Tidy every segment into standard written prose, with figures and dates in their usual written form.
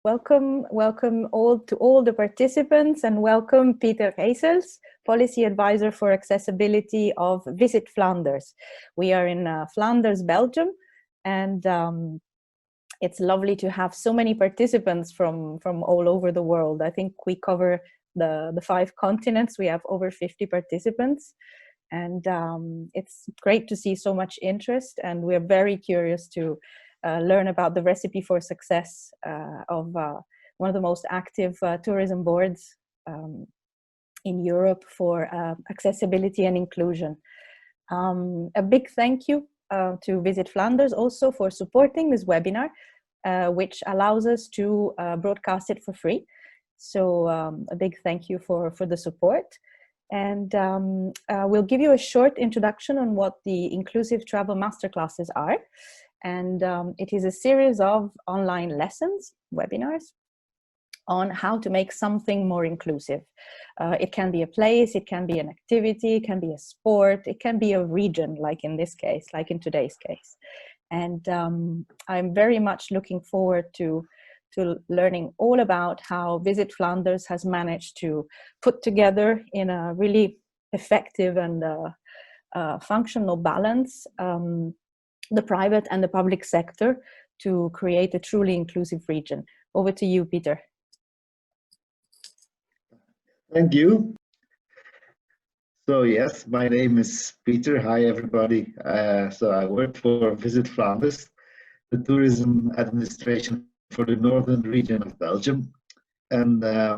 Welcome all the participants, and welcome Pieter Ghijsels, Policy Advisor for Accessibility of Visit Flanders. We are in Flanders, Belgium, and it's lovely to have so many participants from all over the world. I think we cover the 5 continents. We have over 50 participants, and it's great to see so much interest, and we're very curious to learn about the recipe for success of one of the most active tourism boards in Europe for accessibility and inclusion. A big thank you to Visit Flanders also for supporting this webinar, which allows us to broadcast it for free. So a big thank you for the support. And we'll give you a short introduction on what the Inclusive Travel Masterclasses are. And it is a series of online lessons, webinars, on how to make something more inclusive. It can be a place, it can be an activity, it can be a sport, it can be a region, like in this case, like in today's case. And I'm very much looking forward to learning all about how Visit Flanders has managed to put together in a really effective and functional balance the private and the public sector to create a truly inclusive region. Over to you, Pieter. Thank you. So yes, my name is Pieter. Hi, everybody. So I work for Visit Flanders, the tourism administration for the northern region of Belgium. And I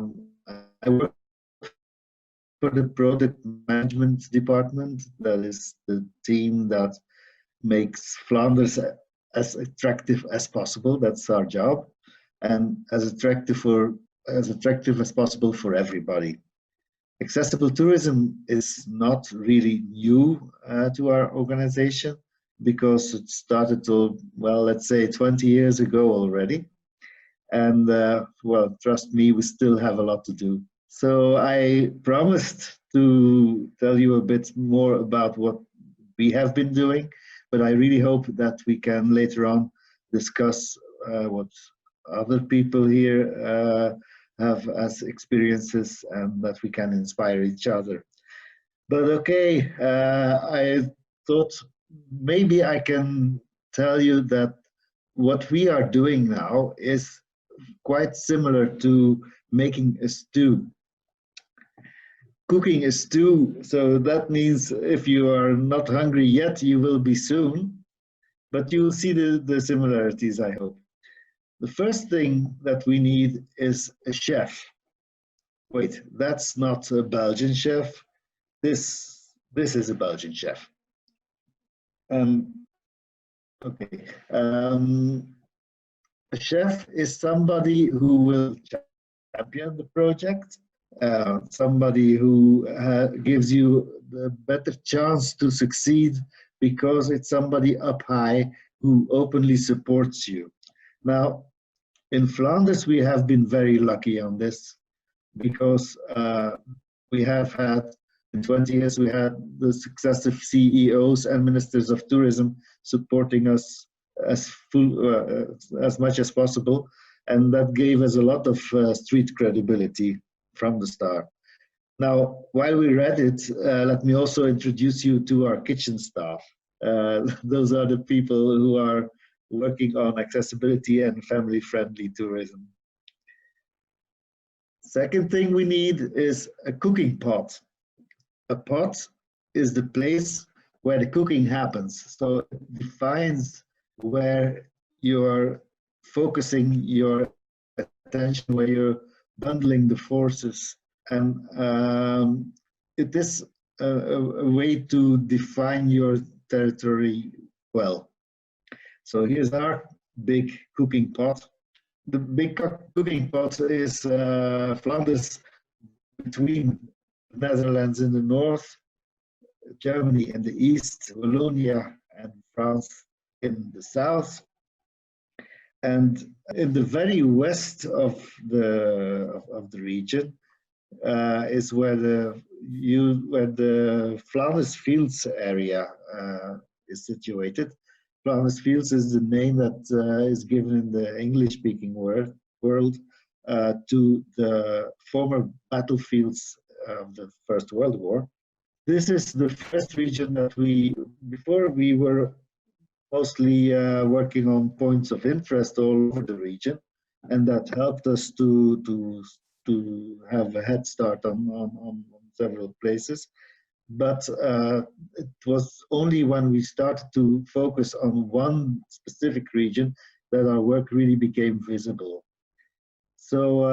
work for the product management department. That is the team that makes Flanders as attractive as possible. That's our job, and as attractive as possible for everybody. Accessible tourism is not really new to our organization, because it started well, let's say 20 years ago already. And well, trust me, we still have a lot to do. So I promised to tell you a bit more about what we have been doing, but I really hope that we can later on discuss what other people here have as experiences, and that we can inspire each other. But okay, I thought maybe I can tell you that what we are doing now is quite similar to making a stew. Cooking a stew, so that means if you are not hungry yet, you will be soon, but you will see the similarities, I hope. The first thing that we need is a chef. Wait, that's not a Belgian chef. This is a Belgian chef. Okay. A chef is somebody who will champion the project. Somebody who gives you the better chance to succeed, because it's somebody up high who openly supports you. Now, in Flanders, we have been very lucky on this, because we have had, in 20 years, we had the successive CEOs and ministers of tourism supporting us as much as possible, and that gave us a lot of street credibility from the start. Now, while we're at it, let me also introduce you to our kitchen staff. Those are the people who are working on accessibility and family-friendly tourism. Second thing we need is a cooking pot. A pot is the place where the cooking happens. So it defines where you're focusing your attention, where you're bundling the forces, and it is a way to define your territory well. So here's our big cooking pot. The big cooking pot is Flanders between the Netherlands in the north, Germany in the east, Wallonia and France in the south. And in the very west of the region is where the Flanders Fields area is situated. Flanders Fields is the name that is given in the English-speaking world, world to the former battlefields of the First World War. This is the first region that before we were mostly working on points of interest all over the region, and that helped us to have a head start on several places. But it was only when we started to focus on one specific region that our work really became visible. So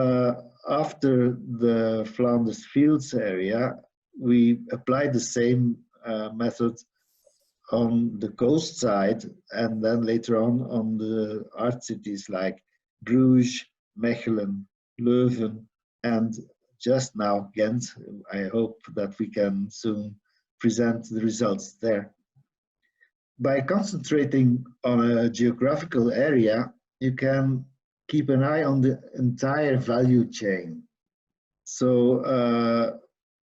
after the Flanders Fields area, we applied the same method on the coast side, and then later on the art cities like Bruges, Mechelen, Leuven, and just now Ghent. I hope that we can soon present the results there. By concentrating on a geographical area, you can keep an eye on the entire value chain. So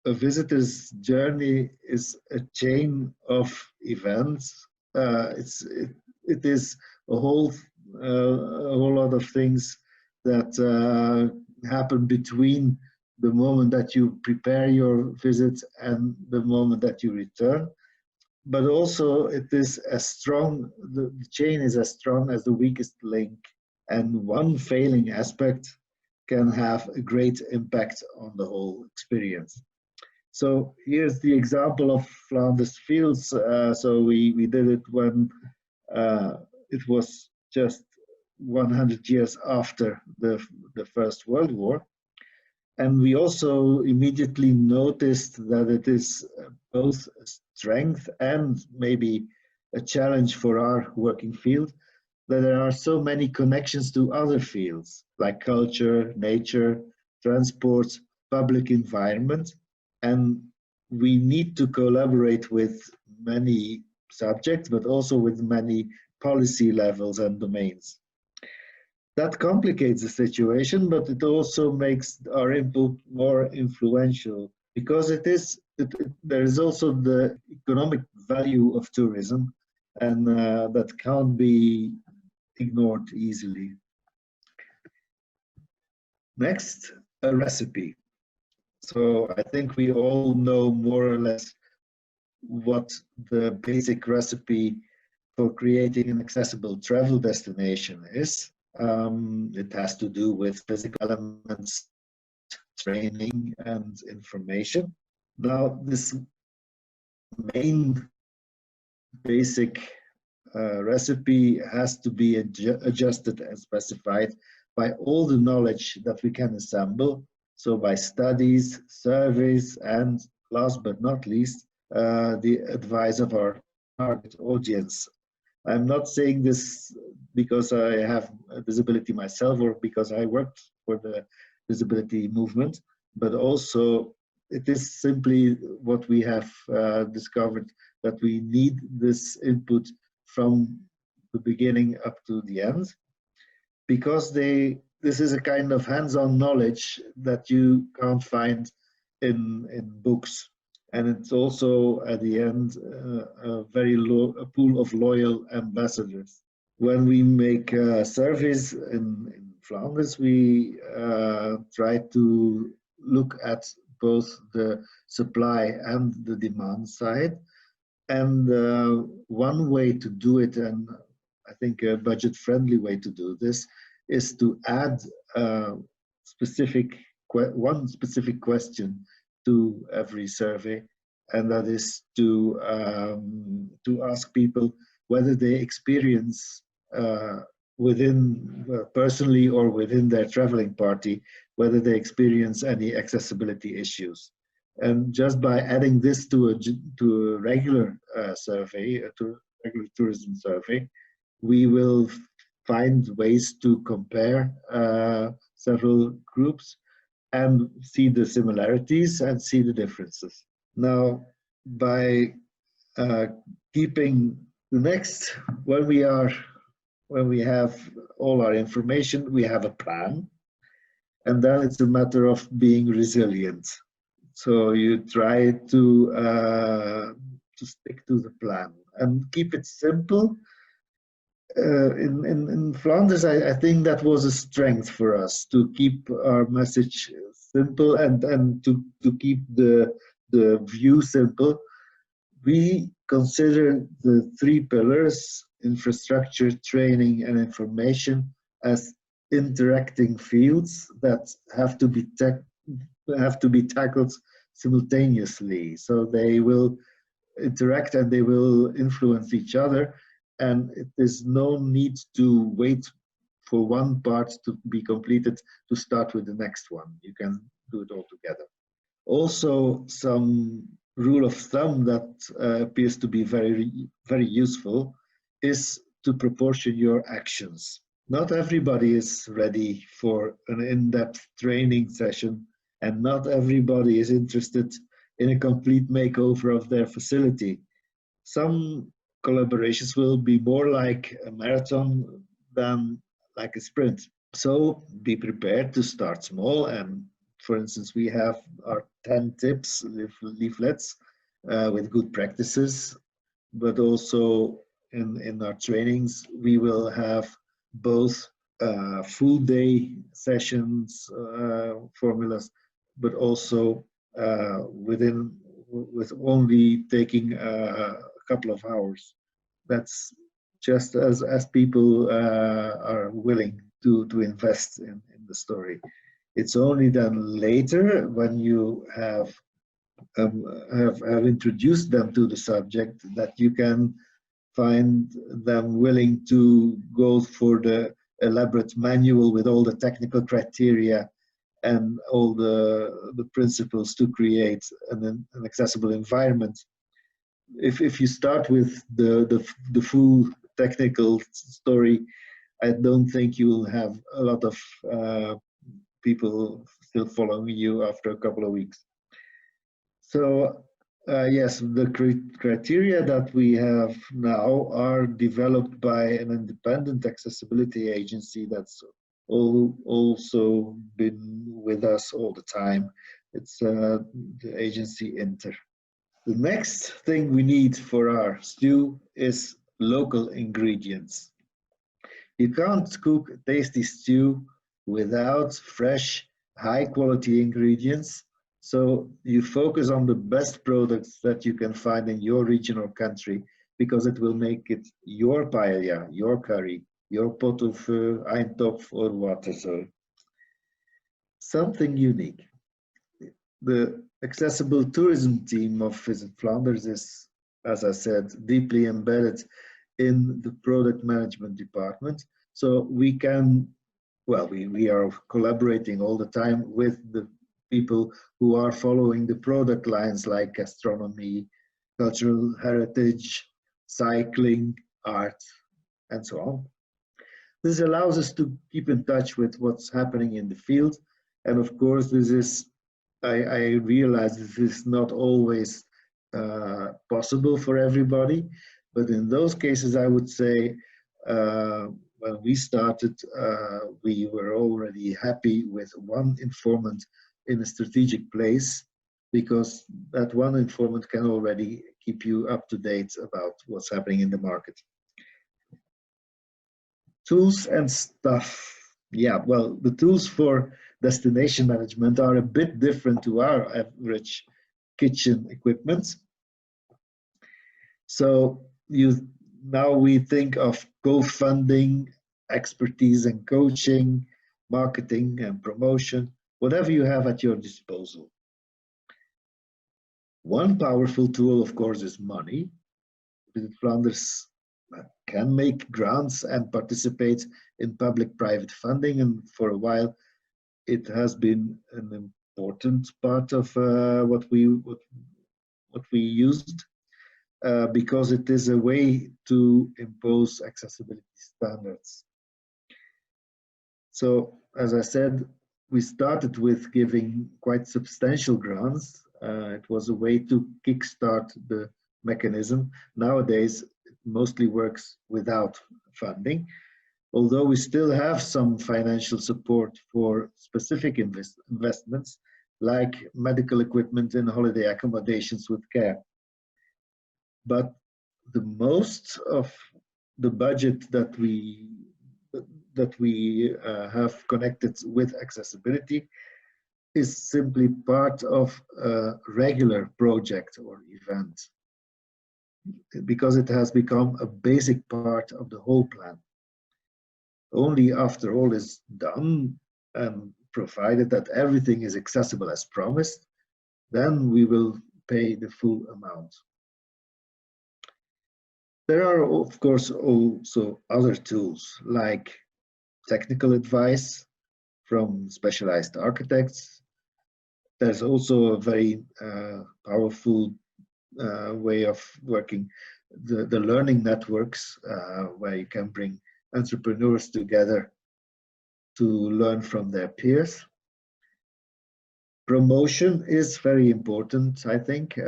a visitor's journey is a chain of events. It is a whole lot of things that happen between the moment that you prepare your visit and the moment that you return. But also it is as strong, the chain is as strong as the weakest link, and one failing aspect can have a great impact on the whole experience. So here's the example of Flanders Fields. So we did it when it was just 100 years after the First World War. And we also immediately noticed that it is both a strength and maybe a challenge for our working field, that there are so many connections to other fields like culture, nature, transport, public environment. And we need to collaborate with many subjects, but also with many policy levels and domains. That complicates the situation, but it also makes our input more influential, because there is also the economic value of tourism, and that can't be ignored easily. Next, a recipe. So I think we all know more or less what the basic recipe for creating an accessible travel destination is. It has to do with physical elements, training, and information. Now, this main basic recipe has to be adjusted and specified by all the knowledge that we can assemble. So by studies, surveys, and last but not least, the advice of our target audience. I'm not saying this because I have a disability myself or because I worked for the disability movement, but also it is simply what we have discovered, that we need this input from the beginning up to the end, because this is a kind of hands-on knowledge that you can't find in books. And it's also, at the end, a pool of loyal ambassadors. When we make surveys in Flanders, we try to look at both the supply and the demand side. And one way to do it, and I think a budget-friendly way to do this, is to add one specific question to every survey, and that is to ask people whether they experience personally or within their traveling party, whether they experience any accessibility issues. And just by adding this to a regular survey, regular tourism survey, we will find ways to compare several groups and see the similarities and see the differences. Now, by keeping the next, when we have all our information, we have a plan, and then it's a matter of being resilient. So you try to stick to the plan and keep it simple. In Flanders, I think that was a strength for us to keep our message simple and to keep the view simple. We consider the three pillars, infrastructure, training, and information, as interacting fields that have to be tackled simultaneously. So they will interact and they will influence each other, and there's no need to wait for one part to be completed to start with the next one. You can do it all together. Also, some rule of thumb that appears to be very useful is to proportion your actions. Not everybody is ready for an in-depth training session, and not everybody is interested in a complete makeover of their facility. Some collaborations will be more like a marathon than like a sprint. So be prepared to start small. And for instance, we have our 10 tips leaflets with good practices, but also in our trainings, we will have both full day sessions, formulas, but also with only taking a couple of hours. That's just as people are willing to invest in the story. It's only then later, when you have introduced them to the subject, that you can find them willing to go for the elaborate manual with all the technical criteria and all the principles to create an accessible environment. If you start with the full technical story, I don't think you will have a lot of people still following you after a couple of weeks. So yes, the criteria that we have now are developed by an independent accessibility agency that's also been with us all the time. It's the agency Inter. The next thing we need for our stew is local ingredients. You can't cook a tasty stew without fresh, high-quality ingredients. So you focus on the best products that you can find in your region or country, because it will make it your paella, your curry, your pot of eintopf or water. So something unique. The accessible tourism team of Visit Flanders is, as I said, deeply embedded in the product management department. So we can, well, we are collaborating all the time with the people who are following the product lines like gastronomy, cultural heritage, cycling, art, and so on. This allows us to keep in touch with what's happening in the field. And of course, this is, I realize this is not always possible for everybody, but in those cases, I would say when we started, we were already happy with one informant in a strategic place, because that one informant can already keep you up to date about what's happening in the market. Tools and stuff. Yeah, well, the tools for destination management are a bit different to our average kitchen equipment. So now we think of co-funding, expertise and coaching, marketing and promotion, whatever you have at your disposal. One powerful tool, of course, is money. Visit Flanders can make grants and participate in public-private funding, and for a while it has been an important part of what we used, because it is a way to impose accessibility standards. So, as I said, we started with giving quite substantial grants. It was a way to kickstart the mechanism. Nowadays, it mostly works without funding, although we still have some financial support for specific investments, like medical equipment and holiday accommodations with care. But the most of the budget that we have connected with accessibility is simply part of a regular project or event, because it has become a basic part of the whole plan. Only after all is done, and provided that everything is accessible as promised, then we will pay the full amount. There are, of course, also other tools like technical advice from specialized architects. There's also a very powerful way of working, the learning networks, where you can bring entrepreneurs together to learn from their peers. Promotion is very important, I think. We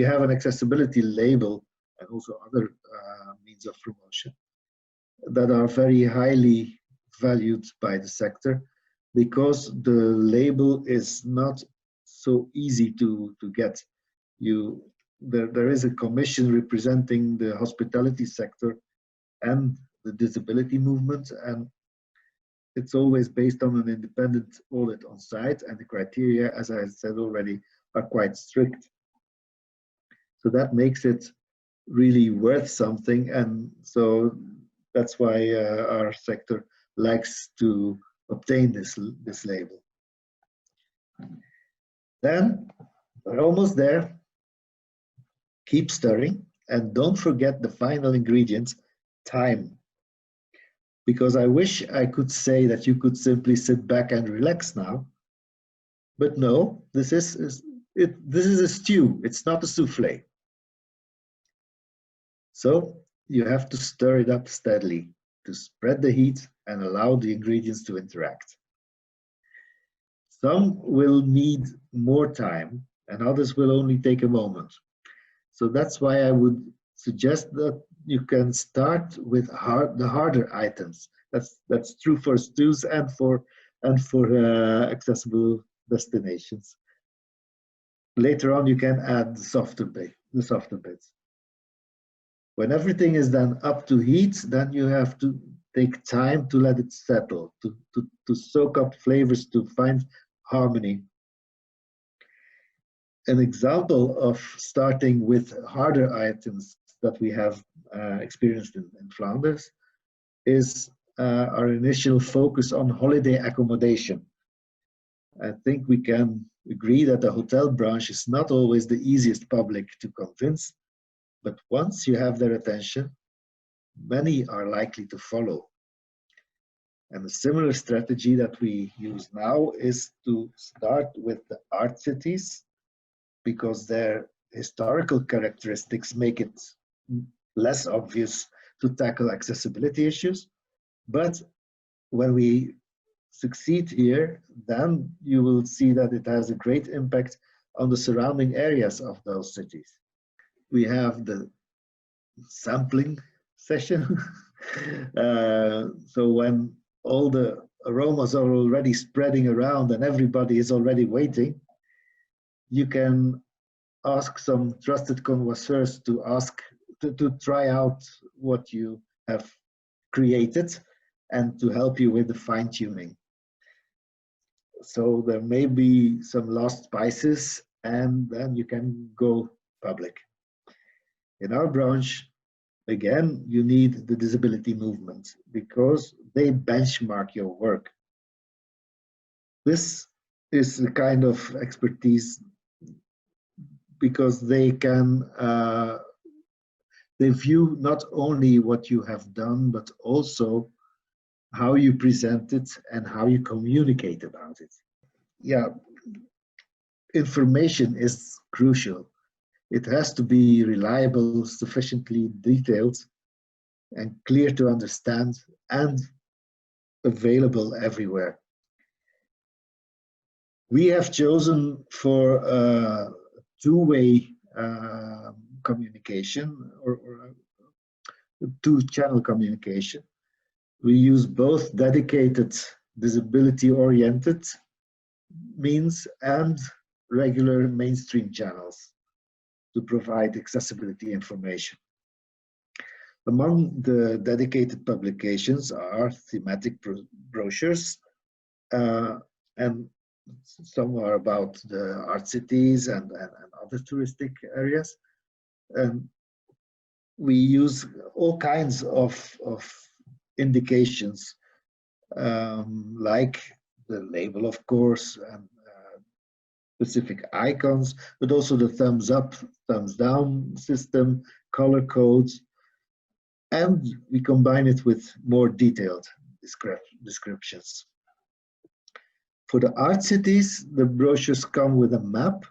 have an accessibility label and also other means of promotion that are very highly valued by the sector, because the label is not so easy to get. There is a commission representing the hospitality sector and the disability movement, and it's always based on an independent audit on site, and the criteria, as I said already, are quite strict. So that makes it really worth something, and so that's why our sector likes to obtain this label. Then we're almost there. Keep stirring, and don't forget the final ingredient, time. Because I wish I could say that you could simply sit back and relax now, but no, this is a stew. It's not a souffle. So you have to stir it up steadily to spread the heat and allow the ingredients to interact. Some will need more time and others will only take a moment. So that's why I would suggest that you can start with the harder items. That's true for stews and for accessible destinations. Later on, you can add the softer bits. When everything is then up to heat, then you have to take time to let it settle, to soak up flavors, to find harmony. An example of starting with harder items that we have experienced in Flanders is our initial focus on holiday accommodation. I think we can agree that the hotel branch is not always the easiest public to convince, but once you have their attention, many are likely to follow. And a similar strategy that we use now is to start with the art cities, because their historical characteristics make it less obvious to tackle accessibility issues. But when we succeed here, then you will see that it has a great impact on the surrounding areas of those cities. We have the sampling session. So when all the aromas are already spreading around and everybody is already waiting, you can ask some trusted connoisseurs to try out what you have created and to help you with the fine-tuning. So there may be some lost spices, and then you can go public. In our branch, again, you need the disability movement because they benchmark your work. This is the kind of expertise because they can they view not only what you have done, but also how you present it and how you communicate about it. Yeah, information is crucial. It has to be reliable, sufficiently detailed, and clear to understand, and available everywhere. We have chosen for two-way communication or two-channel communication. We use both dedicated disability-oriented means and regular mainstream channels to provide accessibility information. Among the dedicated publications are thematic brochures, and some are about the art cities and other touristic areas. And we use all kinds of indications, like the label, of course, and specific icons, but also the thumbs up, thumbs down system, color codes, and we combine it with more detailed descriptions. For the art cities, the brochures come with a map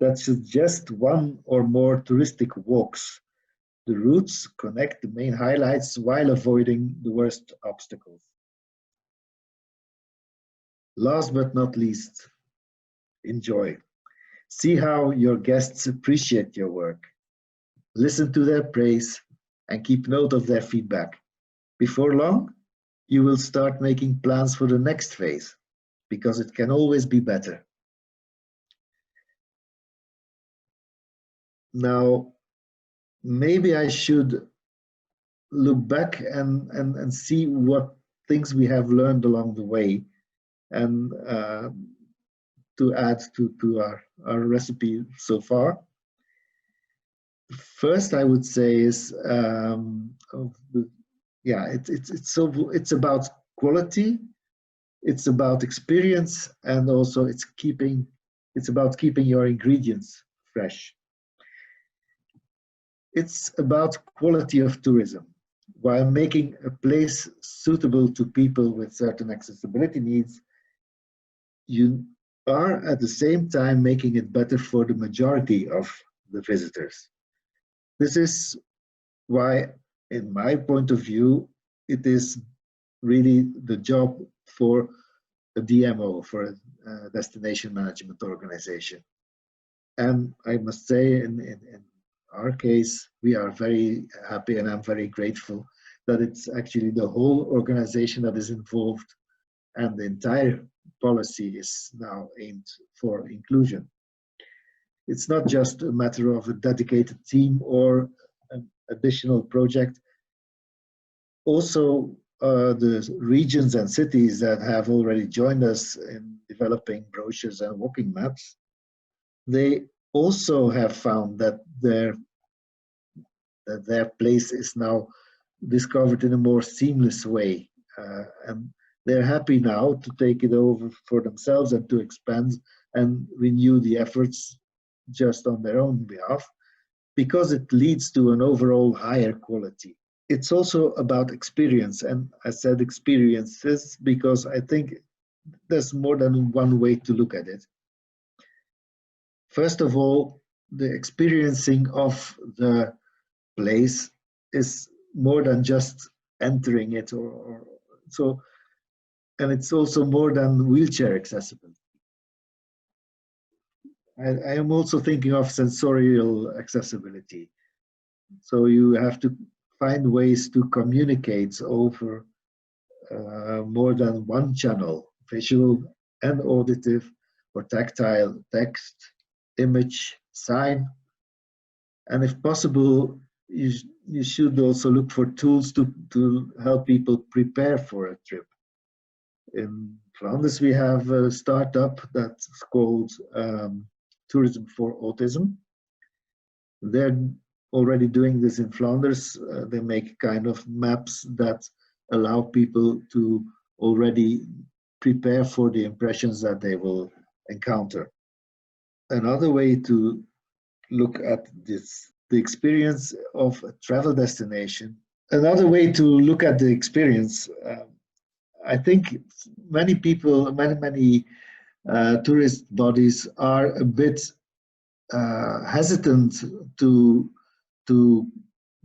that suggests one or more touristic walks. The routes connect the main highlights while avoiding the worst obstacles. Last but not least, enjoy. See how your guests appreciate your work. Listen to their praise and keep note of their feedback. Before long, you will start making plans for the next phase, because it can always be better. Now, maybe I should look back and see what things we have learned along the way, and to add to our recipe so far. First, I would say is it's about quality, it's about experience, and also it's about keeping your ingredients fresh. It's about quality of tourism, while making a place suitable to people with certain accessibility needs. You are at the same time making it better for the majority of the visitors. This is why, in my point of view, it is really the job for a DMO, for a destination management organization. And I must say, in our case, we are very happy, and I'm very grateful that it's actually the whole organization that is involved, and the entire policy is now aimed for inclusion. It's not just a matter of a dedicated team or an additional project. Also, the regions and cities that have already joined us in developing brochures and walking maps, they also have found that their place is now discovered in a more seamless way, and they're happy now to take it over for themselves and to expand and renew the efforts just on their own behalf, because it leads to an overall higher quality. It's also about experience, and I said experiences because I think there's more than one way to look at it. First of all, the experiencing of the place is more than just entering it, or so, and it's also more than wheelchair accessible. I am also thinking of sensorial accessibility. So you have to find ways to communicate over more than one channel, visual and auditive, or tactile, text, image, sign. And if possible, you should also look for tools to help people prepare for a trip. In Flanders, we have a startup that's called Tourism for Autism. They're already doing this in Flanders. They make kind of maps that allow people to already prepare for the impressions that they will encounter. Another way to look at this, the experience of a travel destination. Another way to look at the experience, I think many people, many tourist bodies are a bit hesitant to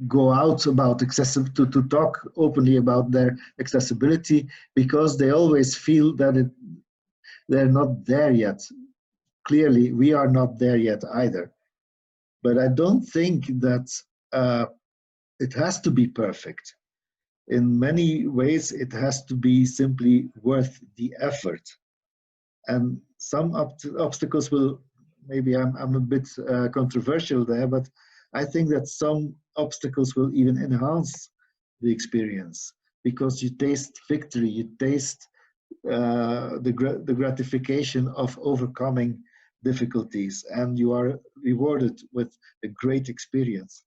go out about to talk openly about their accessibility, because they always feel that they're not there yet. Clearly, we are not there yet either. But I don't think that it has to be perfect. In many ways, it has to be simply worth the effort. And some obstacles will, maybe I'm a bit controversial there, but I think that some obstacles will even enhance the experience, because you taste victory, you taste the gratification of overcoming difficulties, and you are rewarded with a great experience.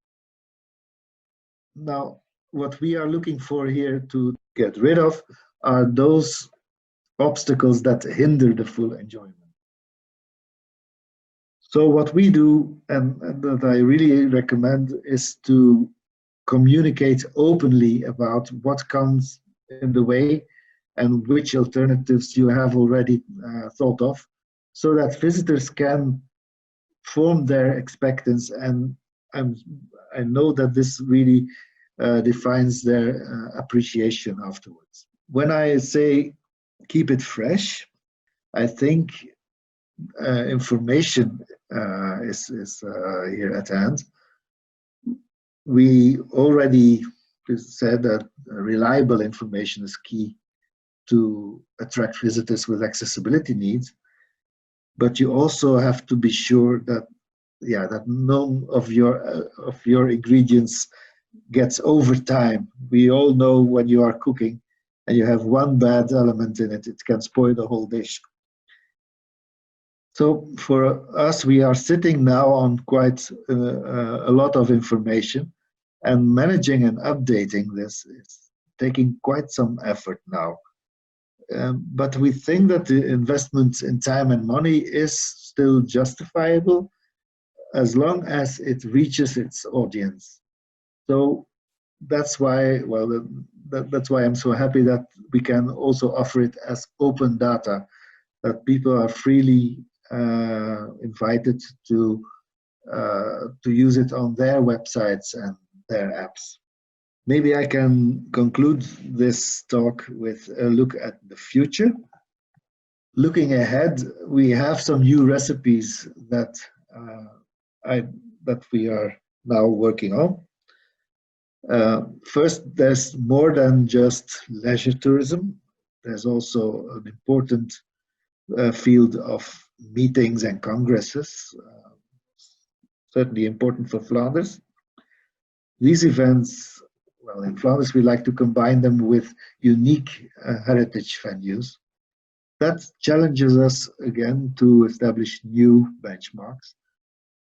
Now, what we are looking for here to get rid of are those obstacles that hinder the full enjoyment. So what we do, and that I really recommend, is to communicate openly about what comes in the way and which alternatives you have already thought of, so that visitors can form their expectance, and I know that this really defines their appreciation afterwards. When I say keep it fresh, I think information is here at hand. We already said that reliable information is key to attract visitors with accessibility needs, but you also have to be sure that that none of your ingredients gets over time. We all know when you are cooking and you have one bad element in it, it can spoil the whole dish. So for us, we are sitting now on quite a lot of information, and managing and updating this is taking quite some effort now. But we think that the investment in time and money is still justifiable as long as it reaches its audience. So that's why, that's why I'm so happy that we can also offer it as open data, that people are freely invited to use it on their websites and their apps. Maybe I can conclude this talk with a look at the future. Looking ahead, we have some new recipes that we are now working on. First, there's more than just leisure tourism. There's also an important field of meetings and congresses, certainly important for Flanders. These events, well, in Flanders, we like to combine them with unique heritage venues. That challenges us again to establish new benchmarks.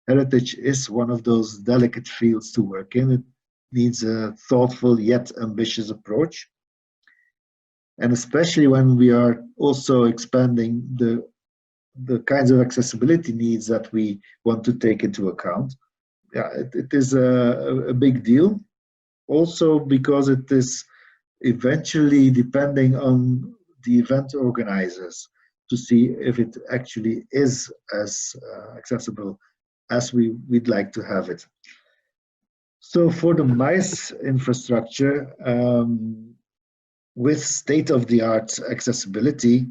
Heritage is one of those delicate fields to work in. It needs a thoughtful yet ambitious approach. And especially when we are also expanding the kinds of accessibility needs that we want to take into account. Yeah, it is a big deal. Also because it is eventually depending on the event organizers to see if it actually is as accessible as we'd like to have it. So for the MICE infrastructure, with state-of-the-art accessibility,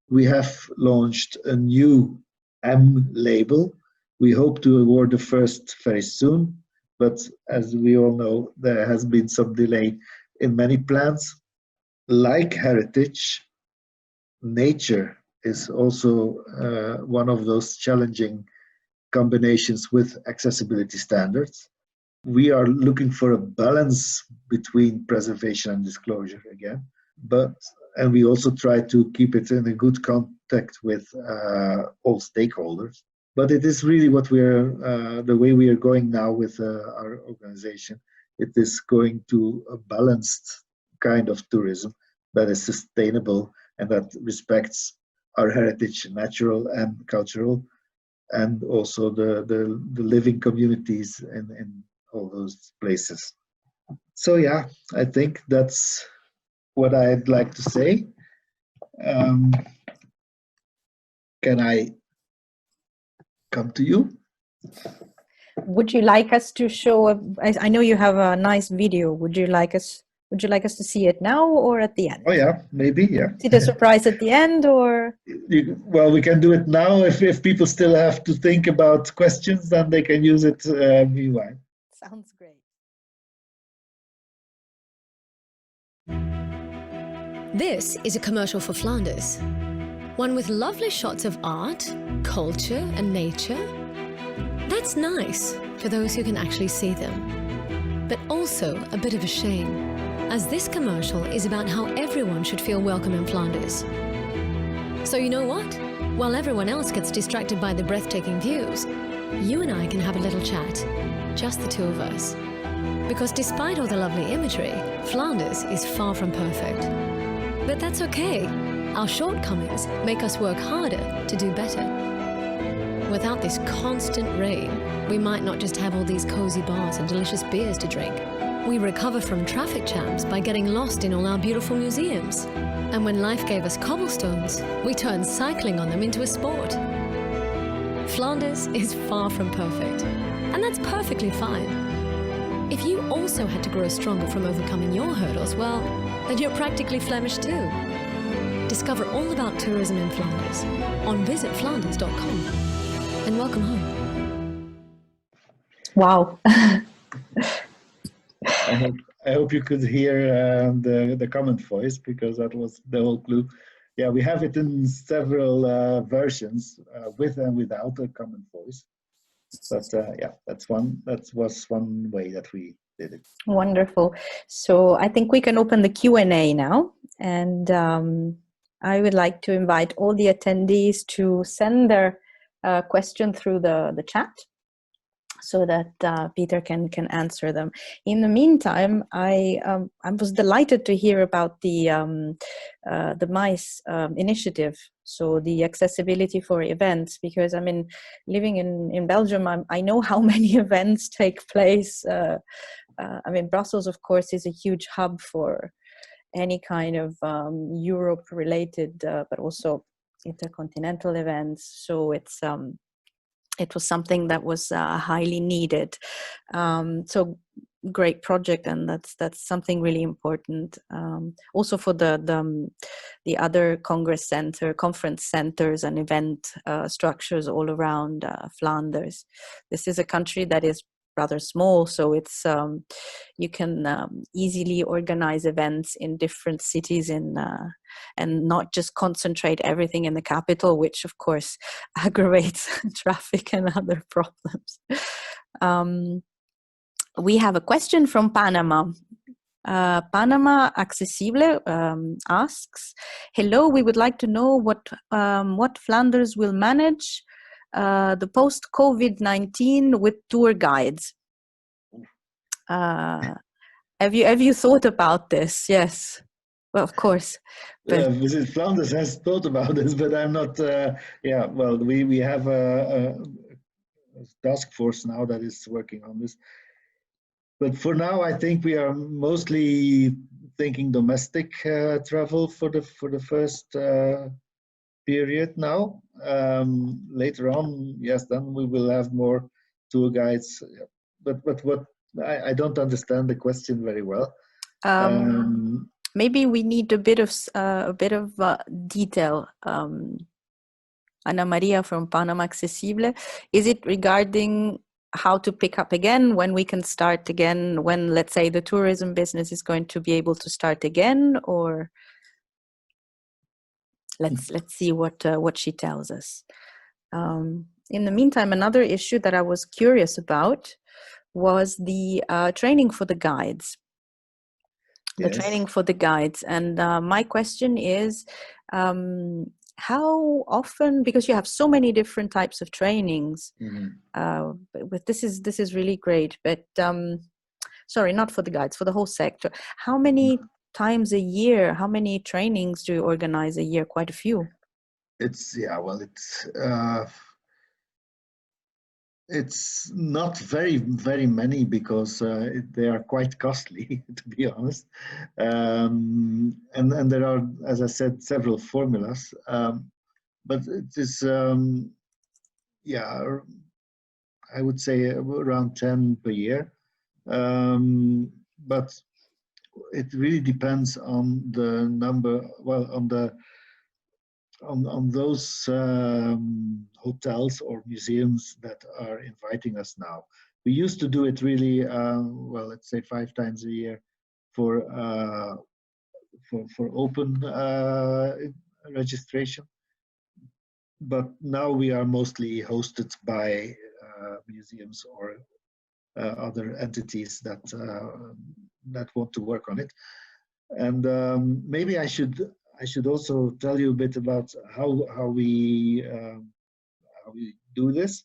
we have launched a new M label. We hope to award the first very soon, but as we all know, there has been some delay in many plans. Like heritage, nature is also one of those challenging combinations with accessibility standards. We are looking for a balance between preservation and disclosure again, and we also try to keep it in a good contact with all stakeholders. But it is really what the way we are going now with our organization. It is going to a balanced kind of tourism that is sustainable and that respects our heritage, natural and cultural, and also the living communities in all those places. So yeah, I think that's what I'd like to say. Can I come to you? Would you like us to show I know you have a nice video. Would you like us to see it now or at the end? Oh yeah, maybe, yeah. Is it a surprise at the end, or? Well, we can do it now. If people still have to think about questions, then they can use it meanwhile. Sounds great. This is a commercial for Flanders. One with lovely shots of art, culture and nature. That's nice for those who can actually see them. but also a bit of a shame, as this commercial is about how everyone should feel welcome in Flanders. So you know what? While everyone else gets distracted by the breathtaking views, you and I can have a little chat, just the two of us. Because despite all the lovely imagery, Flanders is far from perfect. But that's okay. Our shortcomings make us work harder to do better. Without this constant rain, we might not just have all these cozy bars and delicious beers to drink. We recover from traffic jams by getting lost in all our beautiful museums. And when life gave us cobblestones, we turned cycling on them into a sport. Flanders is far from perfect, and that's perfectly fine. If you also had to grow stronger from overcoming your hurdles, well, then you're practically Flemish too. Discover all about tourism in Flanders on visitflanders.com. And welcome home. Wow. I hope you could hear the comment voice, because that was the whole clue. Yeah, we have it in several versions, with and without a comment voice. But yeah, that was one way that we did it. Wonderful. So I think we can open the Q&A now. And I would like to invite all the attendees to send their question through the chat, so that Pieter can answer them. In the meantime, I was delighted to hear about the MICE initiative, so the accessibility for events, because I mean, living in Belgium, I know how many events take place. I mean, Brussels, of course, is a huge hub for any kind of Europe-related, but also intercontinental events. So it was something that was highly needed. So great project, and that's something really important. Also for the other conference centers and event structures all around Flanders. This is a country that is rather small, so it's you can easily organize events in different cities and not just concentrate everything in the capital, which of course aggravates traffic and other problems. We have a question from Panama. Panama Accessible asks, hello, we would like to know what Flanders will manage the post-COVID-19 with tour guides. Have you thought about this? Yes. Well, of course. Visit Flanders has thought about this, but I'm not. Yeah, well, we have a task force now that is working on this. But for now, I think we are mostly thinking domestic travel for the first period now. Later on, yes, then we will have more tour guides. But what I don't understand the question very well. Maybe we need a bit of detail. Ana Maria from Panama Accessible, is it regarding how to pick up again, when we can start again, when, let's say, the tourism business is going to be able to start again, or let's see what she tells us. In the meantime, another issue that I was curious about was the training for the guides. The training for the guides. And my question is, how often, because you have so many different types of trainings, but this is really great, but sorry, not for the guides, for the whole sector. How many times a year, how many trainings do you organize a year? Quite a few. It's not very many, because they are quite costly, to be honest. And there are, as I said, several formulas. But it is, I would say around 10 per year. But it really depends on the number, well, on those hotels or museums that are inviting us now. We used to do it really, well, let's say 5 times a year for open registration. But now we are mostly hosted by museums or other entities that that want to work on it. And maybe I should also tell you a bit about how we do this.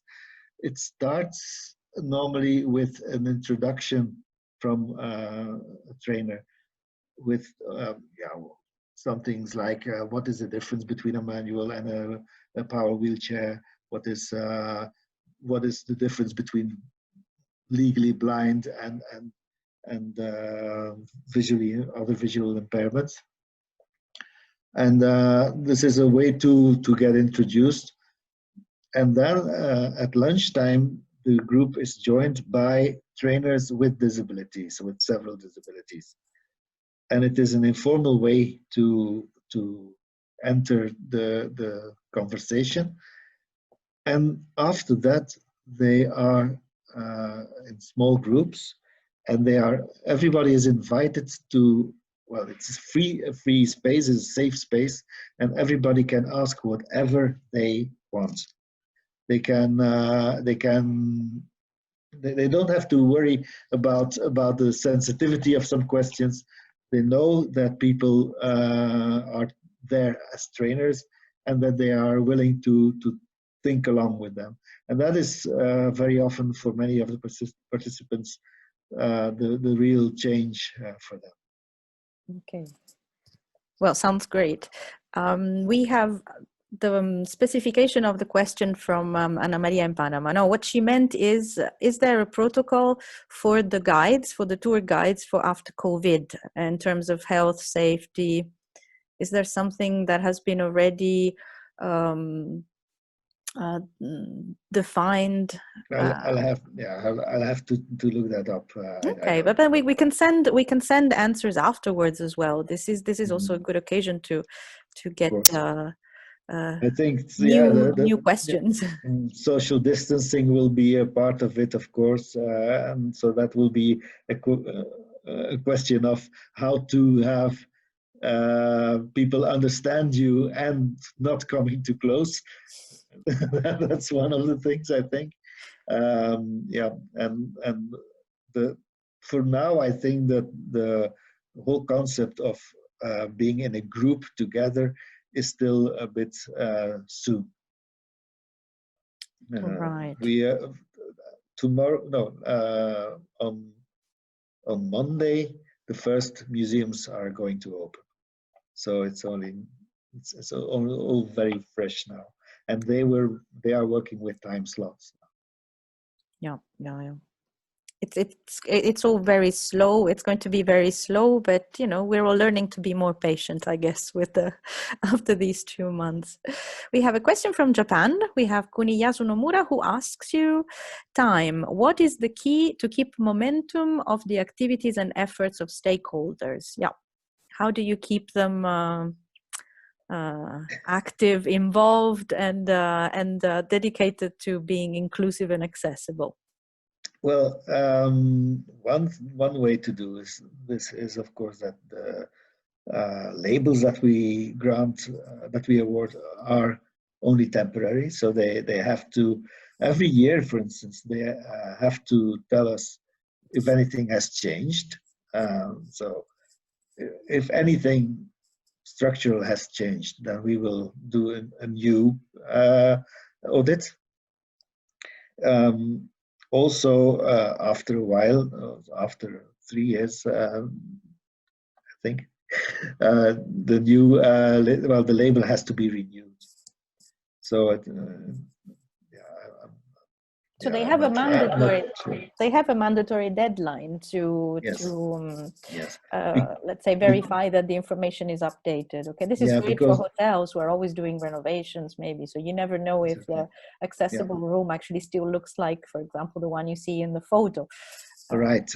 It starts normally with an introduction from a trainer with some things like what is the difference between a manual and a power wheelchair? What is the difference between legally blind and visually other visual impairments? And this is a way to get introduced. And then at lunchtime, the group is joined by trainers with disabilities, with several disabilities. And it is an informal way to enter the conversation. And after that, they are in small groups, and everybody is invited to, well, it's a free space, it's a safe space, and everybody can ask whatever they want. They don't have to worry about the sensitivity of some questions. They know that people are there as trainers and that they are willing to think along with them. And that is very often for many of the participants the real change for them. Okay. Well, sounds great. We have the specification of the question from Ana Maria in Panama. No, what she meant is there a protocol for the guides, for the tour guides for after COVID in terms of health, safety? Is there something that has been already defined? I'll have to look that up. Okay, but then we can send answers afterwards as well. This is also a good occasion to get I think new questions. Social distancing will be a part of it, of course, and so that will be a question of how to have people understand you and not coming too close. That's one of the things, I think. For now, I think that the whole concept of being in a group together is still a bit soon. Right. We on Monday, the first museums are going to open, so it's all very fresh now, and they are working with time slots. Yeah. It's all very slow. It's going to be very slow, but we're all learning to be more patient, I guess, with after these 2 months. We have a question from Japan. We have Kuniyasu Nomura, who asks you, time, what is the key to keep momentum of the activities and efforts of stakeholders? Yeah. How do you keep them active, involved, and dedicated to being inclusive and accessible? Well, one way to do this is, of course, that the labels that we grant, that we award, are only temporary. So they have to, every year, for instance, they have to tell us if anything has changed. So if anything structural has changed, then we will do a new audit. Also, after a while, after 3 years, I think, the new the label has to be renewed. So so they have a mandatory. They have a mandatory deadline to let's say verify that the information is updated. Okay, this is great for hotels who are always doing renovations, maybe. So you never know if the accessible room actually still looks like, for example, the one you see in the photo. Right.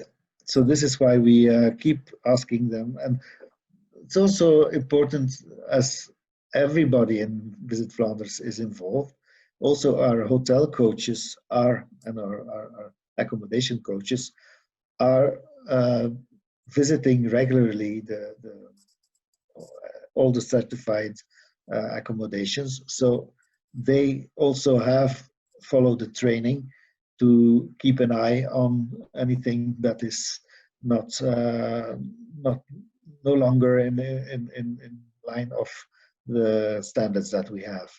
So this is why we keep asking them, and it's also important, as everybody in Visit Flanders is involved. Also, our hotel coaches and our accommodation coaches are visiting regularly all the certified accommodations. So they also have followed the training to keep an eye on anything that is not not no longer in line of the standards that we have.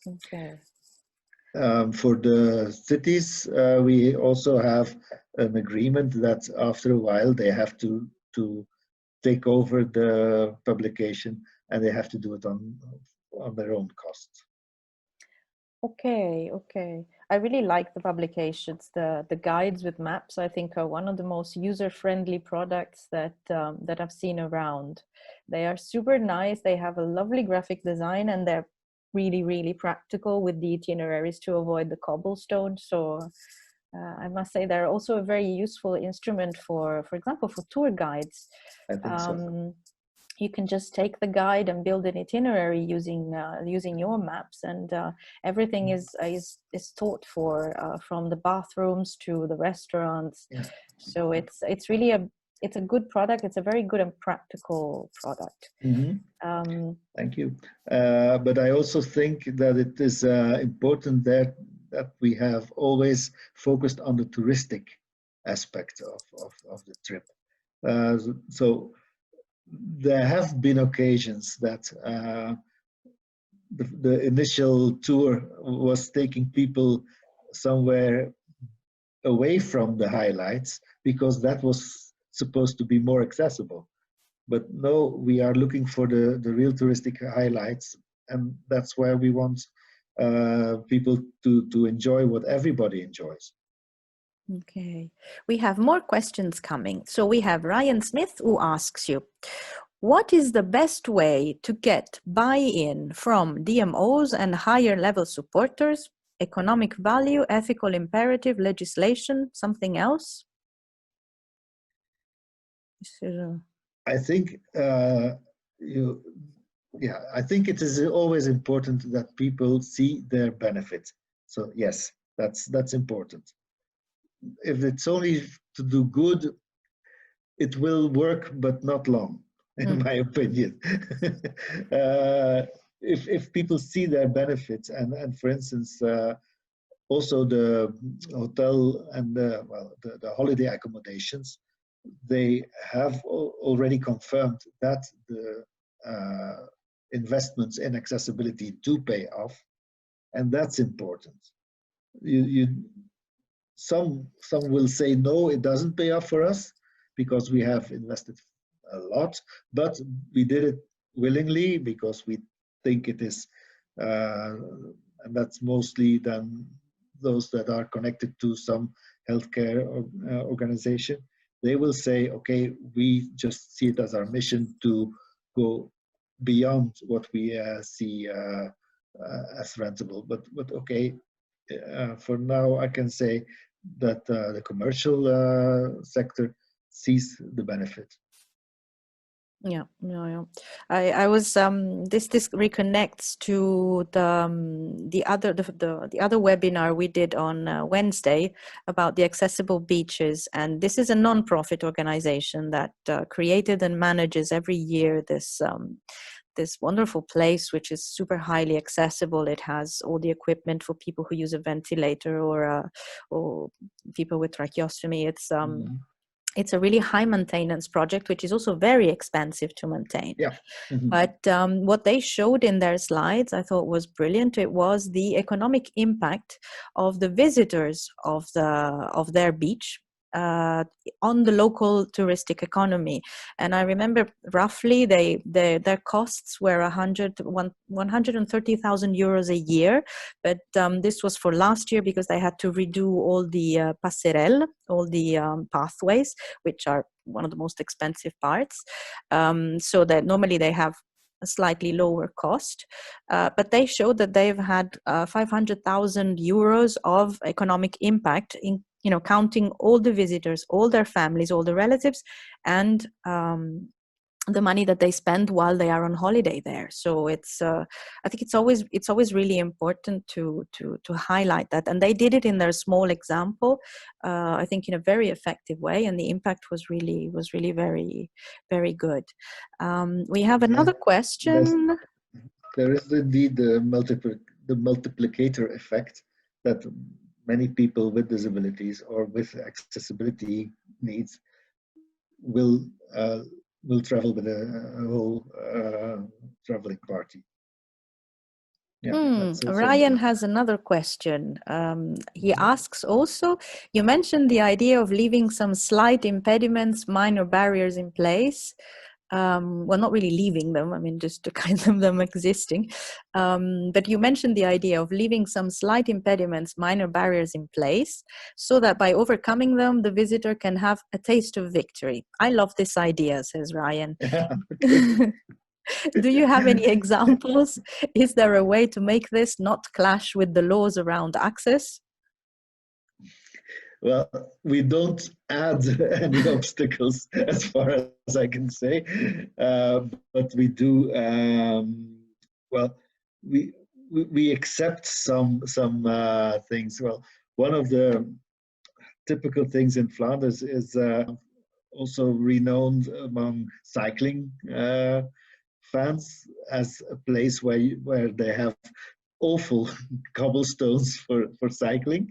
Okay. For the cities, we also have an agreement that after a while they have to take over the publication, and they have to do it on their own cost. Okay, okay. I really like the publications. The guides with maps, I think, are one of the most user-friendly products that that I've seen around. They are super nice. They have a lovely graphic design, and they're really, really practical with the itineraries to avoid the cobblestone. So I must say they're also a very useful instrument for example, for tour guides. I think so. You can just take the guide and build an itinerary using using your maps, and everything is taught for from the bathrooms to the restaurants. Yeah. So it's really a good product. It's a very good and practical product. Mm-hmm. Thank you. But I also think that it is important that we have always focused on the touristic aspect of the trip. So there have been occasions that the initial tour was taking people somewhere away from the highlights because that was supposed to be more accessible. But no, we are looking for the real touristic highlights, and that's where we want people to enjoy what everybody enjoys. Okay, we have more questions coming. So we have Ryan Smith who asks you, what is the best way to get buy-in from DMOs and higher level supporters? Economic value, ethical imperative, legislation, something else? I think I think it is always important that people see their benefit. So yes, that's important. If it's only to do good, it will work, but not long, in my opinion. If people see their benefits, and for instance, also the hotel and the holiday accommodations, they have already confirmed that the investments in accessibility do pay off, and that's important. Some will say, no, it doesn't pay off for us because we have invested a lot, but we did it willingly because we think it is, and that's mostly then those that are connected to some healthcare organization. They will say, okay, we just see it as our mission to go beyond what we see as rentable. But okay, for now, I can say that the commercial sector sees the benefit. Yeah. I was this reconnects to the other webinar we did on Wednesday about the accessible beaches, and this is a non-profit organization that created and manages every year this wonderful place, which is super highly accessible. It has all the equipment for people who use a ventilator or people with tracheostomy. It's a really high maintenance project, which is also very expensive to maintain. Yeah. Mm-hmm. But what they showed in their slides, I thought was brilliant. It was the economic impact of the visitors of their beach on the local touristic economy. And I remember roughly their costs were 130,000 euros a year, but this was for last year because they had to redo all the passerelle, all the pathways, which are one of the most expensive parts, so that normally they have a slightly lower cost, but they showed that they've had 500,000 euros of economic impact in, counting all the visitors, all their families, all the relatives, and the money that they spend while they are on holiday there. So it's I think it's always really important to highlight that, and they did it in their small example, I think in a very effective way, and the impact was really very, very good. We have another question. There is indeed the multiplicator effect, that many people with disabilities or with accessibility needs will travel with a whole traveling party. Yeah, that's also Ryan has another question. He asks also, you mentioned the idea of leaving some slight impediments, minor barriers in place. Well, not really leaving them, I mean, just to kind of them existing. But you mentioned the idea of leaving some slight impediments, minor barriers in place, so that by overcoming them, the visitor can have a taste of victory. I love this idea, says Ryan. Do you have any examples? Is there a way to make this not clash with the laws around access? Well, we don't add any obstacles as far as I can say, but we do. Well, we accept some things. Well, one of the typical things in Flanders is also renowned among cycling fans as a place where they have awful cobblestones for cycling.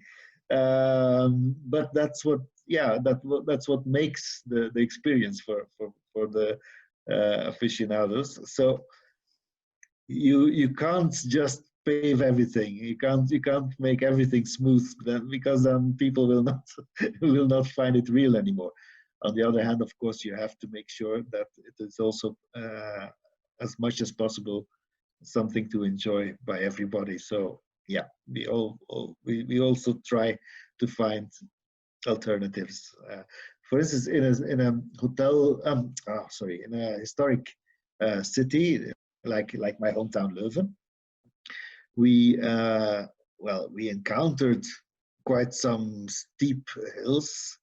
But that's what, yeah, that's what makes the experience for the aficionados. So you can't just pave everything. You can't make everything smooth, because then people will not will not find it real anymore. On the other hand, of course, you have to make sure that it is also as much as possible something to enjoy by everybody. So yeah, we also try to find alternatives. For instance, in a hotel, in a historic city like my hometown Leuven, we we encountered quite some steep hills,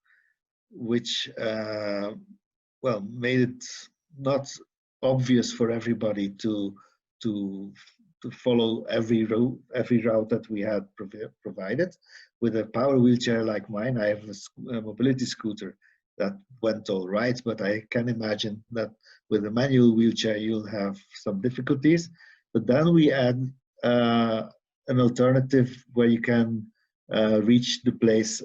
which made it not obvious for everybody to follow every route that we had provided. With a power wheelchair like mine, I have a mobility scooter that went all right, but I can imagine that with a manual wheelchair you'll have some difficulties. But then we add an alternative where you can reach the place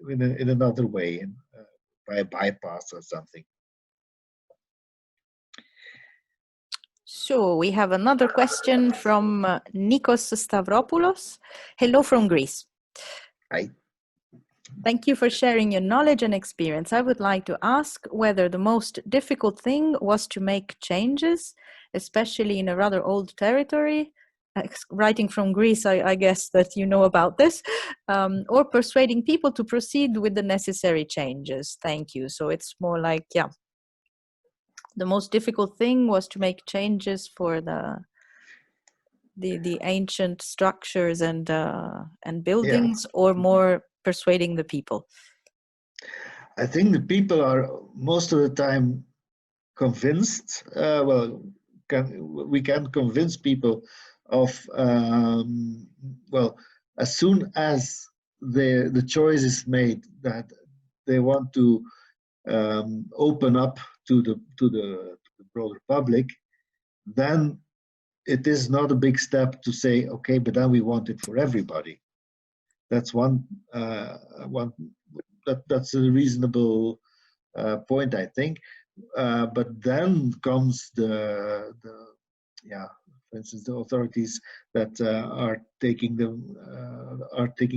in another way, by a bypass or something. So we have another question from Nikos Stavropoulos. Hello from Greece. Hi. Thank you for sharing your knowledge and experience. I would like to ask whether the most difficult thing was to make changes, especially in a rather old territory. Writing from Greece, I guess that you know about this, or persuading people to proceed with the necessary changes. Thank you. So it's more like, yeah, the most difficult thing was to make changes for the ancient structures and buildings, or more persuading the people? I think the people are most of the time convinced. We can convince people of as soon as the choice is made that they want to open up to the broader public, then it is not a big step to say, okay, but then we want it for everybody. That's that's a reasonable point, I think. But then comes for instance, the authorities that are taking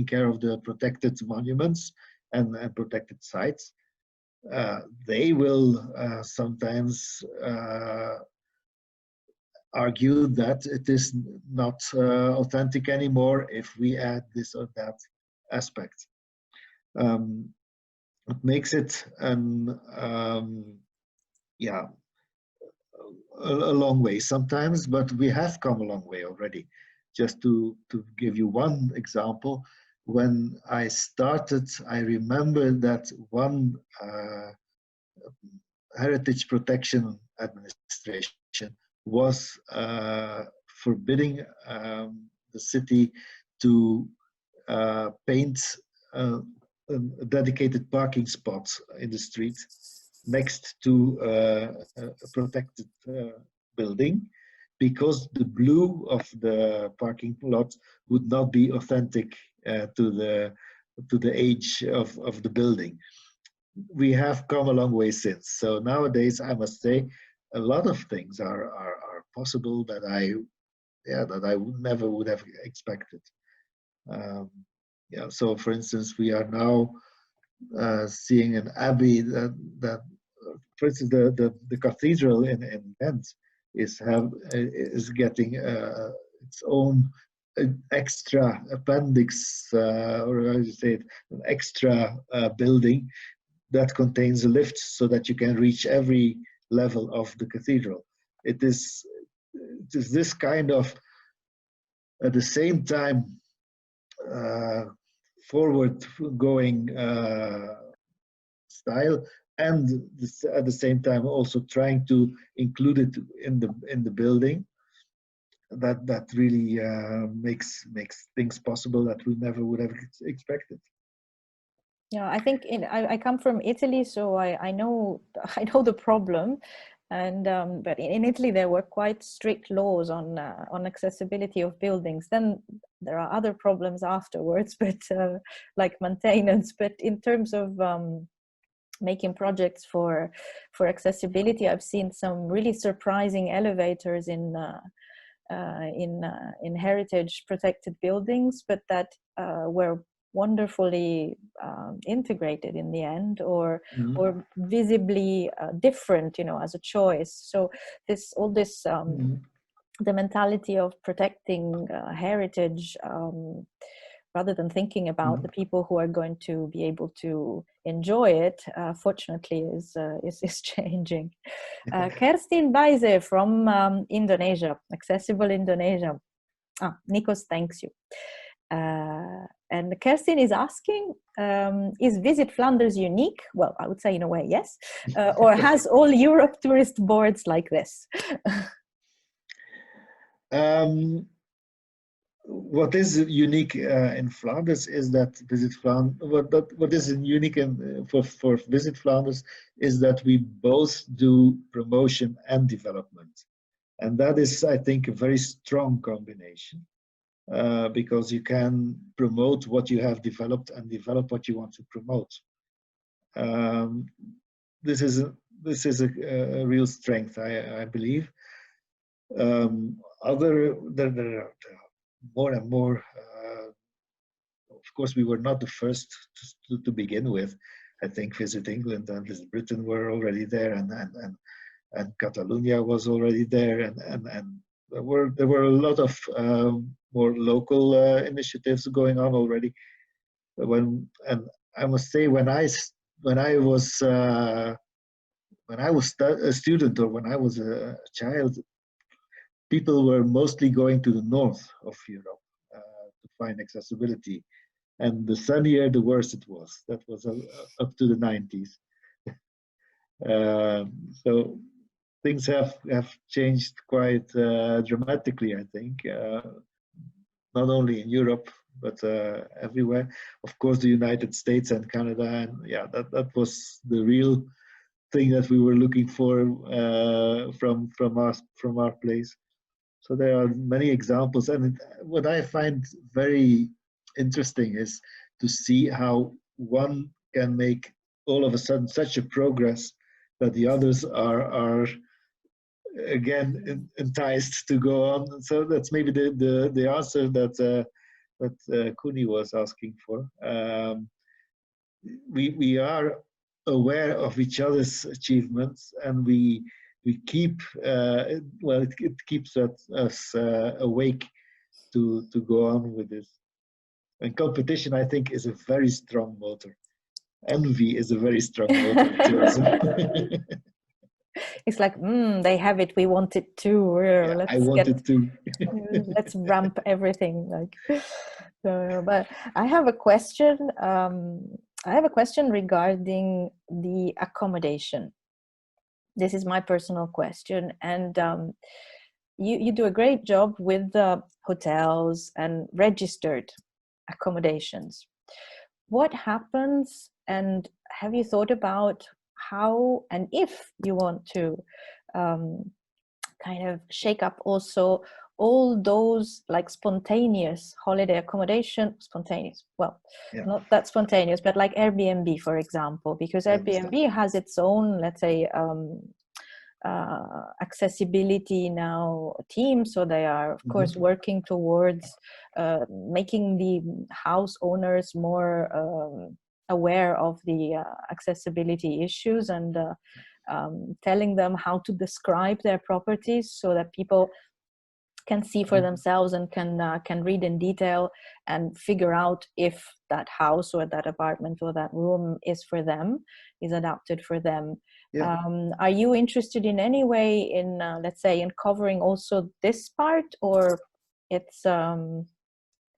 care of the protected monuments and protected sites. They will sometimes argue that it is not authentic anymore if we add this or that aspect. It makes it a long way sometimes, but we have come a long way already. Just to give you one example, when I started, I remember that one heritage protection administration was forbidding the city to paint a dedicated parking spot in the street next to a protected building, because the blue of the parking lot would not be authentic to the age of the building. We have come a long way since. So nowadays, I must say, a lot of things are possible that I never would have expected. So for instance, we are now seeing an abbey that for instance, the cathedral in Ghent is getting its own extra appendix, or how do you say it, an extra building that contains a lift so that you can reach every level of the cathedral. It is this kind of, at the same time, forward-going style, and at the same time also trying to include it in the building. That really makes things possible that we never would have expected. Yeah, I think I come from Italy, so I know the problem, and but in Italy there were quite strict laws on accessibility of buildings. Then there are other problems afterwards, but like maintenance. But in terms of making projects for accessibility, I've seen some really surprising elevators in heritage protected buildings, but that were wonderfully integrated in the end, or visibly different, as a choice. So all this the mentality of protecting heritage, rather than thinking about the people who are going to be able to enjoy it, fortunately is changing. Kerstin Baise from Indonesia, Accessible Indonesia. Nikos thanks you. And Kerstin is asking, is Visit Flanders unique? Well, I would say in a way, yes. Or has all Europe tourist boards like this? What is unique in Flanders is that Visit Flanders. What is unique for Visit Flanders is that we both do promotion and development, and that is, I think, a very strong combination, because you can promote what you have developed and develop what you want to promote. This is a real strength, I believe. There are more and more. Of course, we were not the first to begin with. I think Visit England and Visit Britain were already there, and Catalonia was already there, and there were a lot of more local initiatives going on already. And I must say, when I was a student, or when I was a child, people were mostly going to the north of Europe to find accessibility. And the sunnier, the worse it was. That was up to the 90s. So things have changed quite dramatically, I think, not only in Europe, but everywhere. Of course, the United States and Canada, and that was the real thing that we were looking for from our place. So there are many examples, and what I find very interesting is to see how one can make all of a sudden such a progress that the others are again enticed to go on. So that's maybe the answer that Kuni was asking for. We are aware of each other's achievements, and we keep it keeps us awake to go on with this. And competition, I think, is a very strong motor. Envy is a very strong motor in tourism. It's like, they have it, we want it too. I want it too. Let's ramp everything. But I have a question. I have a question regarding the accommodation. This is my personal question, and you do a great job with the hotels and registered accommodations. What happens, and have you thought about how and if you want to kind of shake up also all those like spontaneous holiday accommodation, not that spontaneous, but like Airbnb, for example, because Airbnb has its own, let's say, accessibility now team. So they are, of course, working towards making the house owners more aware of the accessibility issues, and telling them how to describe their properties so that people can see for themselves and can read in detail and figure out if that house or that apartment or that room is for them, is adapted for them. Yeah. Are you interested in any way in, let's say, in covering also this part, or it's?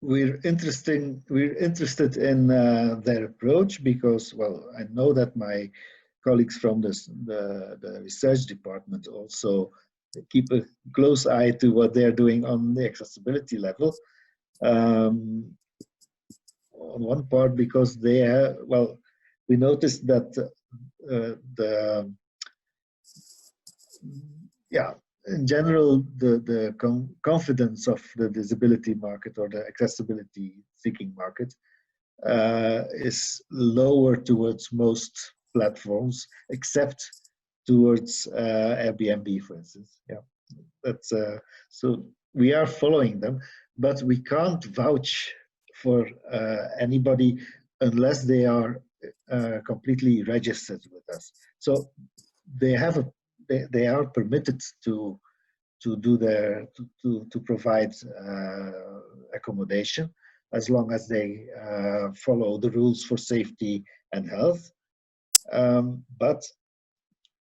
We're interested in their approach because, well, I know that my colleagues from the research department also keep a close eye to what they're doing on the accessibility level. On one part, because they have, well, we noticed that in general, the confidence of the disability market or the accessibility seeking market is lower towards most platforms, except towards Airbnb, for instance. Yeah, that's so we are following them, but we can't vouch for anybody unless they are completely registered with us. So they have they are permitted to do their to provide accommodation as long as they follow the rules for safety and health. But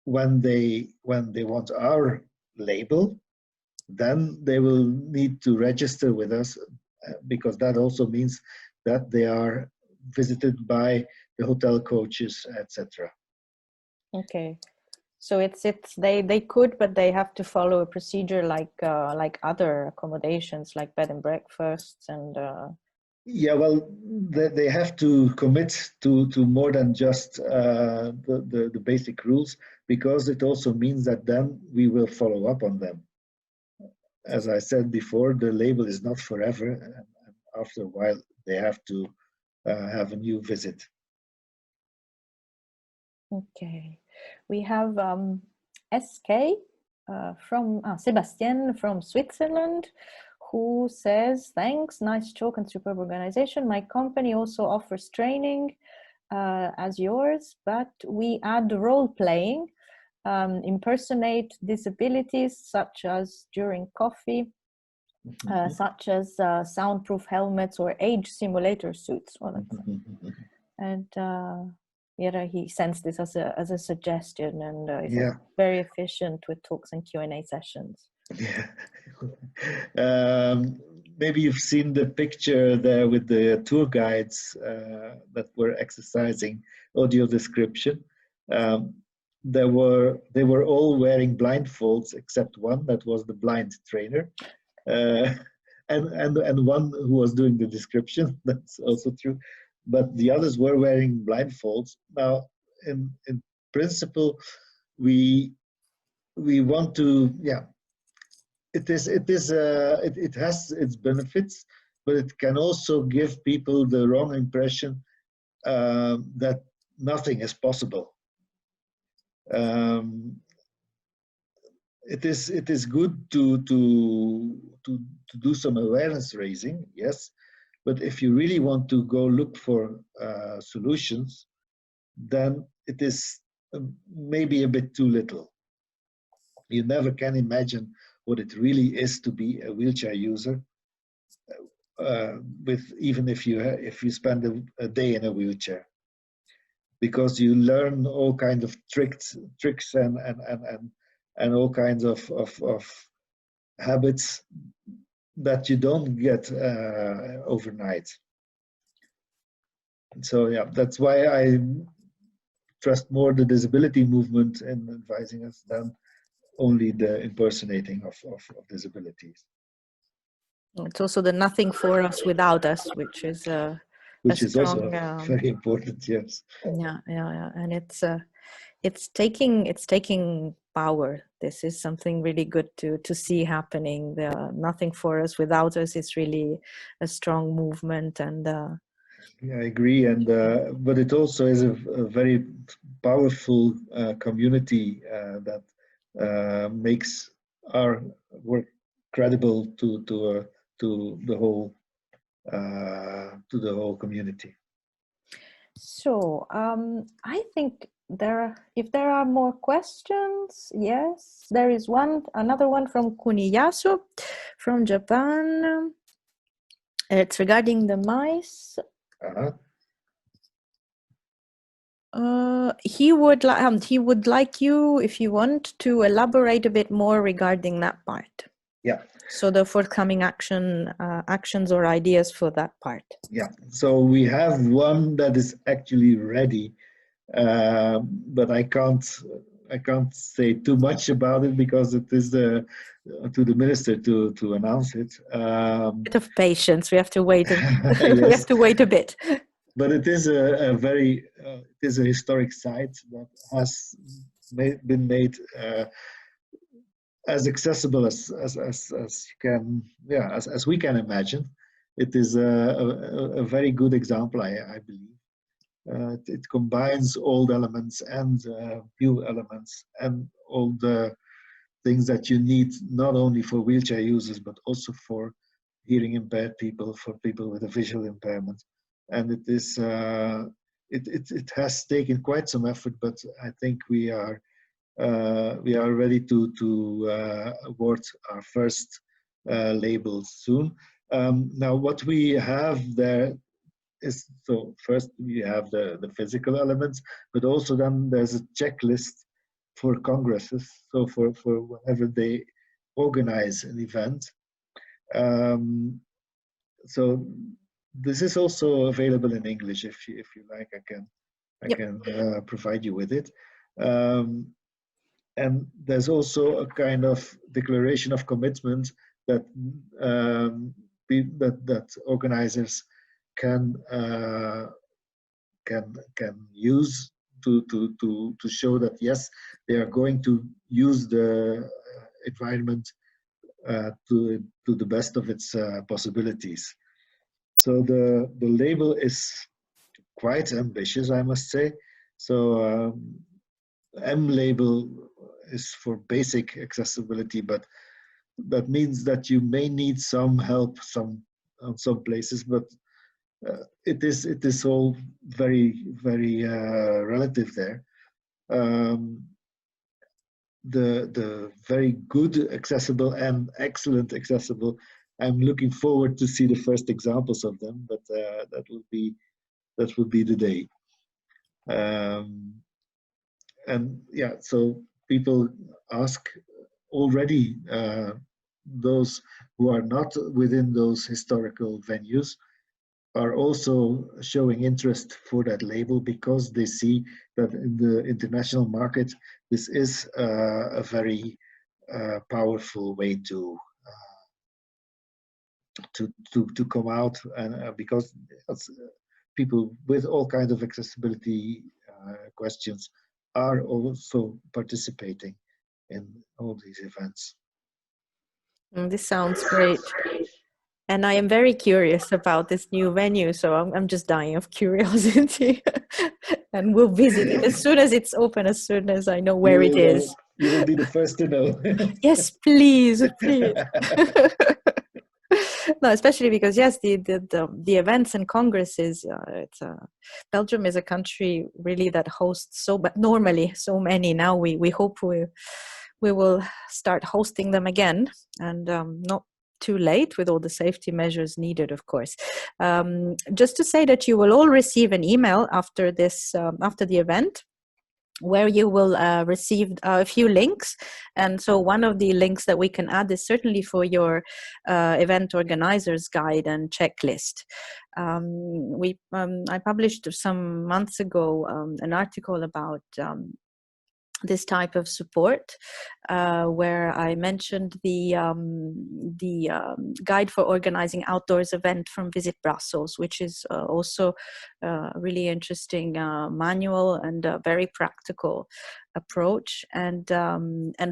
when they want our label, then they will need to register with us, because that also means that they are visited by the hotel coaches, etc. Okay, so it's they could, but they have to follow a procedure like other accommodations, like bed and breakfasts and. Yeah, well, they have to commit to more than just the basic rules, because it also means that then we will follow up on them. As I said before, the label is not forever, and after a while they have to have a new visit. Okay, we have SK from Sebastian from Switzerland, who says, thanks, nice talk and superb organization. My company also offers training as yours, but we add role playing, impersonate disabilities such as during coffee, such as soundproof helmets or age simulator suits. Well, and he sends this as a suggestion, and is very efficient with talks and Q&A sessions. Yeah. Maybe you've seen the picture there with the tour guides that were exercising audio description. They were all wearing blindfolds except one, that was the blind trainer, and one who was doing the description. That's also true, but the others were wearing blindfolds. Now, in principle, we want to, it has its benefits, but it can also give people the wrong impression that nothing is possible. It is good to do some awareness raising, yes, but if you really want to go look for solutions, then it is maybe a bit too little. You never can imagine what it really is to be a wheelchair user, even if you spend a day in a wheelchair, because you learn all kinds of tricks and all kinds of habits that you don't get overnight. So yeah, that's why I trust more the disability movement in advising us than only the impersonating of disabilities. It's also the nothing for us without us, which is also very important. Yes. Yeah, and it's taking power. This is something really good to see happening. Nothing for us without us. It's really a strong movement, and yeah, I agree. And but it also is a very powerful community that makes our work credible to the whole community. so I think if there are more questions, yes, there is another one from Kuniyasu from Japan. It's regarding the mice. He would like you, if you want, to elaborate a bit more regarding that part. Yeah. So the forthcoming actions or ideas for that part. Yeah. So we have one that is actually ready, but I can't say too much about it because it is to the minister to announce it. Bit of patience. We have to wait. Yes. We have to wait a bit. But it is a very it is a historic site that has been made as accessible as you can, yeah, as we can imagine. It is a very good example, I believe. It combines old elements and new elements and all the things that you need, not only for wheelchair users but also for hearing impaired people, for people with a visual impairment. And it is it has taken quite some effort, but I think we are ready to award our first label soon. Now, what we have there is, so first we have the physical elements, but also then there's a checklist for congresses. So for whenever they organize an event. So this is also available in English. If you like, I can provide you with it. And there's also a kind of declaration of commitment that that organizers can use to show that yes, they are going to use the environment to the best of its possibilities. So the label is quite ambitious, I must say. So M label is for basic accessibility, but that means that you may need some help on some places, but it is all very relative there. The very good accessible and excellent accessible, I'm looking forward to see the first examples of them, but that would be the day. And yeah, so people ask already, those who are not within those historical venues are also showing interest for that label because they see that in the international market, this is a very powerful way to come out, and because people with all kinds of accessibility questions are also participating in all these events. This sounds great. And I am very curious about this new venue, so I'm just dying of curiosity. And we'll visit it as soon as it's open, as soon as I know where it is. You will be the first to know. Yes, please, please. No, especially because yes, the events and congresses. Belgium is a country really that hosts but normally so many. Now we hope we will start hosting them again, and not too late with all the safety measures needed, of course. Just to say that you will all receive an email after this, after the event, where you will receive a few links. And so one of the links that we can add is certainly for your event organizer's guide and checklist. I published some months ago an article about this type of support, where I mentioned the guide for organizing outdoors event from Visit Brussels, which is also a really interesting manual and a very practical approach, and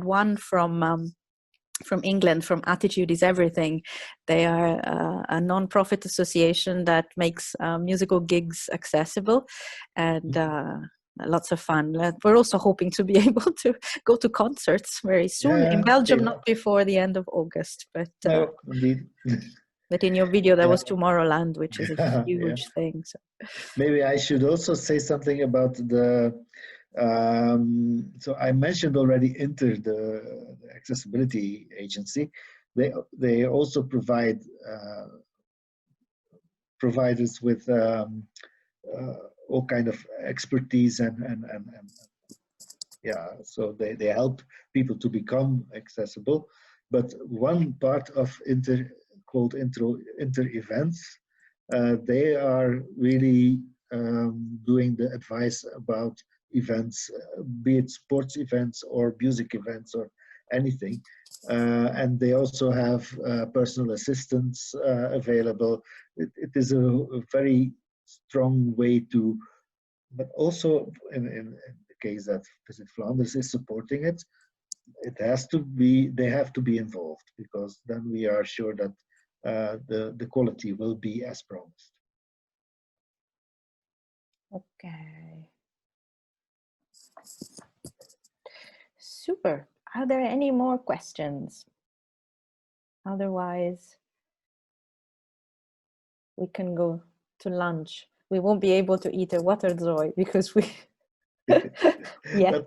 one from England, from Attitude is Everything. They are a non-profit association that makes musical gigs accessible, and lots of fun. We're also hoping to be able to go to concerts very soon in Belgium, not before the end of August, but no, indeed. but in your video there Yeah. was Tomorrowland, which is a huge thing. So. Maybe I should also say something about the so I mentioned already the accessibility agency. They also provide providers with all kind of expertise and yeah, so they help people to become accessible. But one part of inter events, they are really doing the advice about events, be it sports events or music events or anything. And they also have personal assistants available. It is a very strong way to, but also in the case that Visit Flanders is supporting it, it has to be, they have to be involved, because then we are sure that the quality will be as promised. Okay. Super. Are there any more questions? Otherwise, we can go to lunch. We won't be able to eat a waterzooi because we That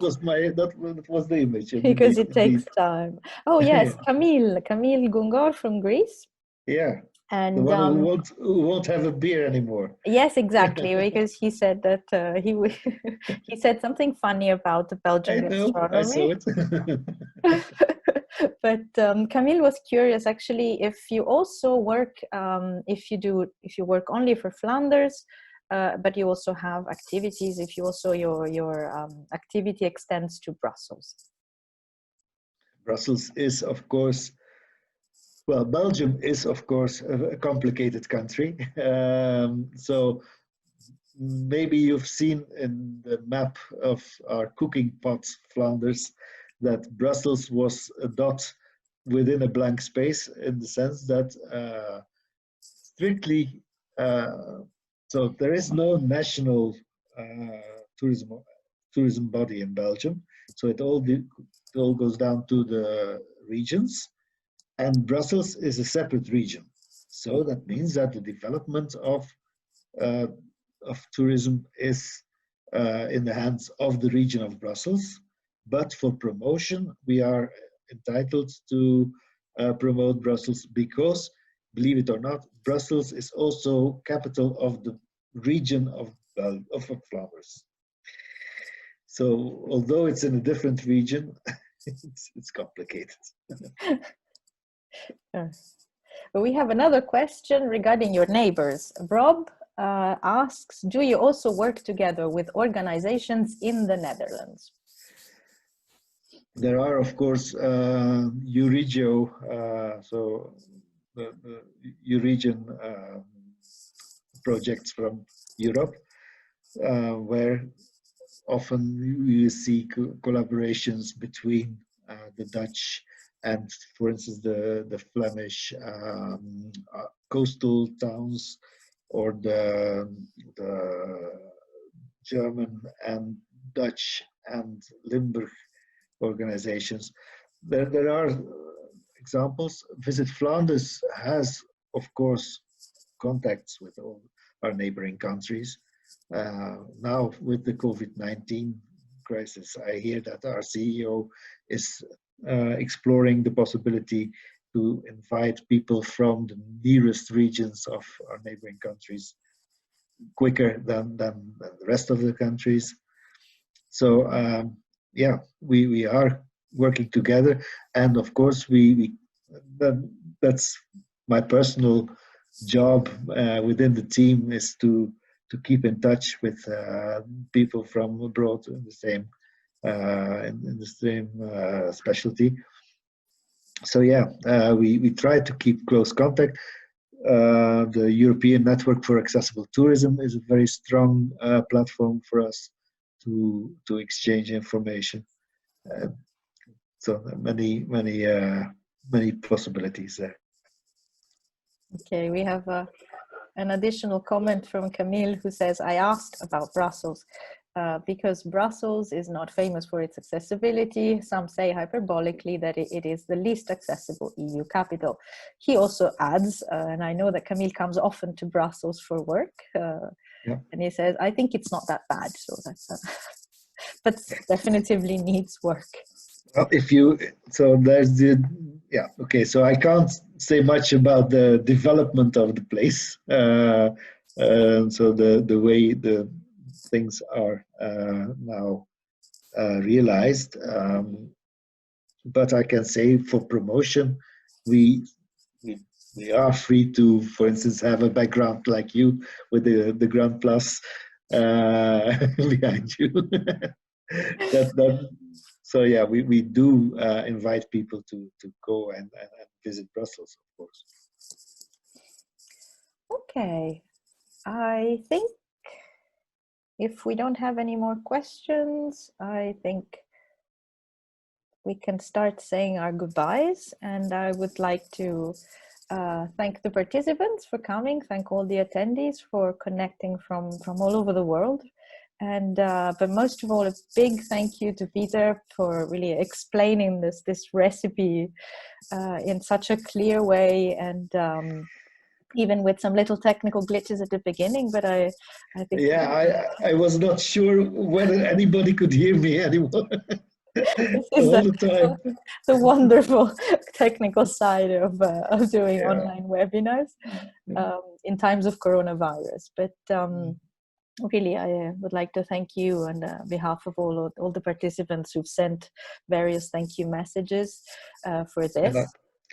was the image. Because it takes time. Oh yes, Camille Gungor from Greece. Yeah. And the one who won't have a beer anymore. Yes, exactly, because he said that he said something funny about the Belgian gastronomy. I saw it. But Camille was curious, actually, if you also work, if you work only for Flanders, but you also have activities, if you also your activity extends to Brussels. Brussels is, of course. Well, Belgium is, of course, a complicated country. So maybe you've seen in the map of our cooking pot, Flanders, that Brussels was a dot within a blank space, in the sense that strictly, so there is no national tourism body in Belgium. So it all goes down to the regions. And Brussels is a separate region. So that means that the development of tourism is in the hands of the region of Brussels. But for promotion, we are entitled to promote Brussels because, believe it or not, Brussels is also capital of the region of Flanders. So although it's in a different region, it's complicated. We have another question regarding your neighbors. Rob asks, do you also work together with organizations in the Netherlands? There are, of course, Euregio, so the Euregion projects from Europe, where often you see collaborations between the Dutch and, for instance, the Flemish coastal towns, or the German and Dutch and Limburg organizations. There are examples. Visit Flanders has, of course, contacts with all our neighboring countries. Now, with the COVID-19 crisis, I hear that our CEO is exploring the possibility to invite people from the nearest regions of our neighboring countries quicker than the rest of the countries. So yeah, we are working together, and of course that's my personal job within the team, is to keep in touch with people from abroad in the same in the same specialty. So yeah, we try to keep close contact. The European Network for Accessible Tourism is a very strong platform for us to exchange information. So many possibilities there. Okay, we have an additional comment from Camille, who says, I asked about Brussels because Brussels is not famous for its accessibility. Some say hyperbolically that it is the least accessible EU capital. He also adds, and I know that Camille comes often to Brussels for work, and he says, I think it's not that bad. So that's, but definitively needs work. Well, there's okay, so I can't say much about the development of the place. So the way the things are now realized, but I can say for promotion, we are free to, for instance, have a background like you with the Grand Place behind you. So yeah, we do invite people to go and visit Brussels, of course. Okay, I think if we don't have any more questions, I think we can start saying our goodbyes. And I would like to thank the participants for coming, thank all the attendees for connecting from all over the world. And but most of all, a big thank you to Pieter for really explaining this recipe in such a clear way, and even with some little technical glitches at the beginning. But I think I was not sure whether anybody could hear me anymore. This is all the time. The wonderful technical side of doing online webinars in times of coronavirus. But really, I would like to thank you on behalf of all the participants who've sent various thank you messages for this.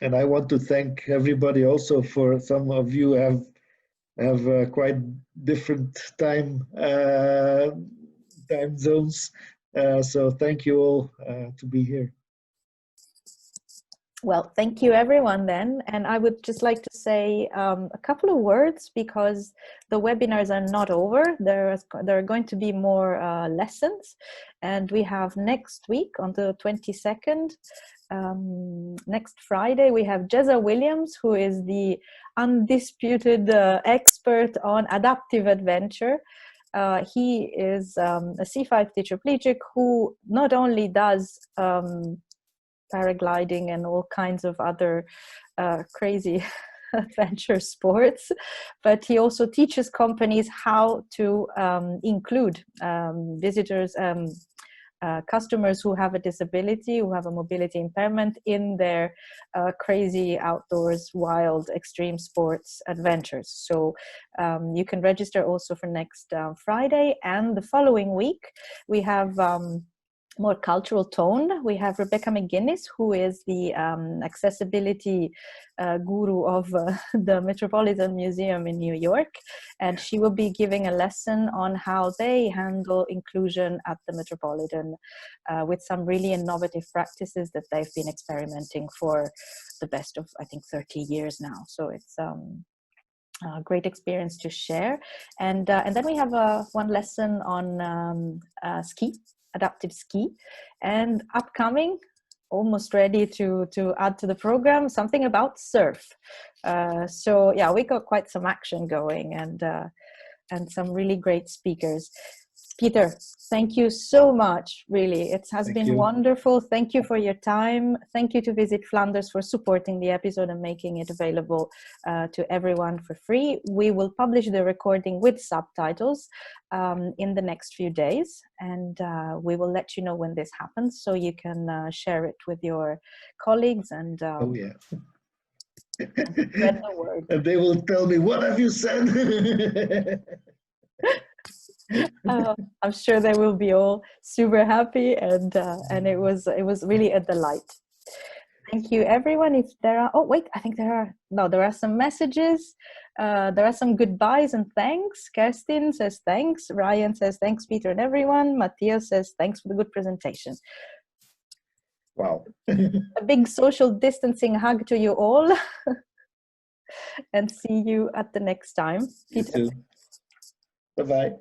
And I want to thank everybody also, for some of you have quite different time zones. So thank you all to be here. Well, thank you everyone then. And I would just like to say a couple of words, because the webinars are not over. There are going to be more lessons. And we have next week on the 22nd, next Friday, we have Jezza Williams, who is the undisputed expert on adaptive adventure. He is a C5 tetraplegic who not only does paragliding and all kinds of other crazy adventure sports, but he also teaches companies how to include visitors, customers who have a disability, who have a mobility impairment in their crazy outdoors, wild, extreme sports adventures. So you can register also for next Friday, and the following week we have more cultural tone. We have Rebecca McGuinness, who is the accessibility guru of the Metropolitan Museum in New York, and she will be giving a lesson on how they handle inclusion at the Metropolitan with some really innovative practices that they've been experimenting for the best of, I think, 30 years now. So it's a great experience to share. And then we have one lesson on adaptive ski, and upcoming, almost ready to add to the program, something about surf. So yeah, we got quite some action going, and some really great speakers. Pieter, thank you so much. Really, it has been wonderful. Thank you for your time. Thank you to Visit Flanders for supporting the episode and making it available to everyone for free. We will publish the recording with subtitles in the next few days, and we will let you know when this happens, so you can share it with your colleagues and spread the word. And they will tell me, what have you said? I'm sure they will be all super happy, and it was really a delight. Thank you, everyone. If there are, oh wait, I think there are some messages. There are some goodbyes and thanks. Kerstin says thanks. Ryan says thanks, Peter and everyone. Matthias says thanks for the good presentation. Wow. A big social distancing hug to you all. And see you at the next time. You Peter. too. Bye-bye.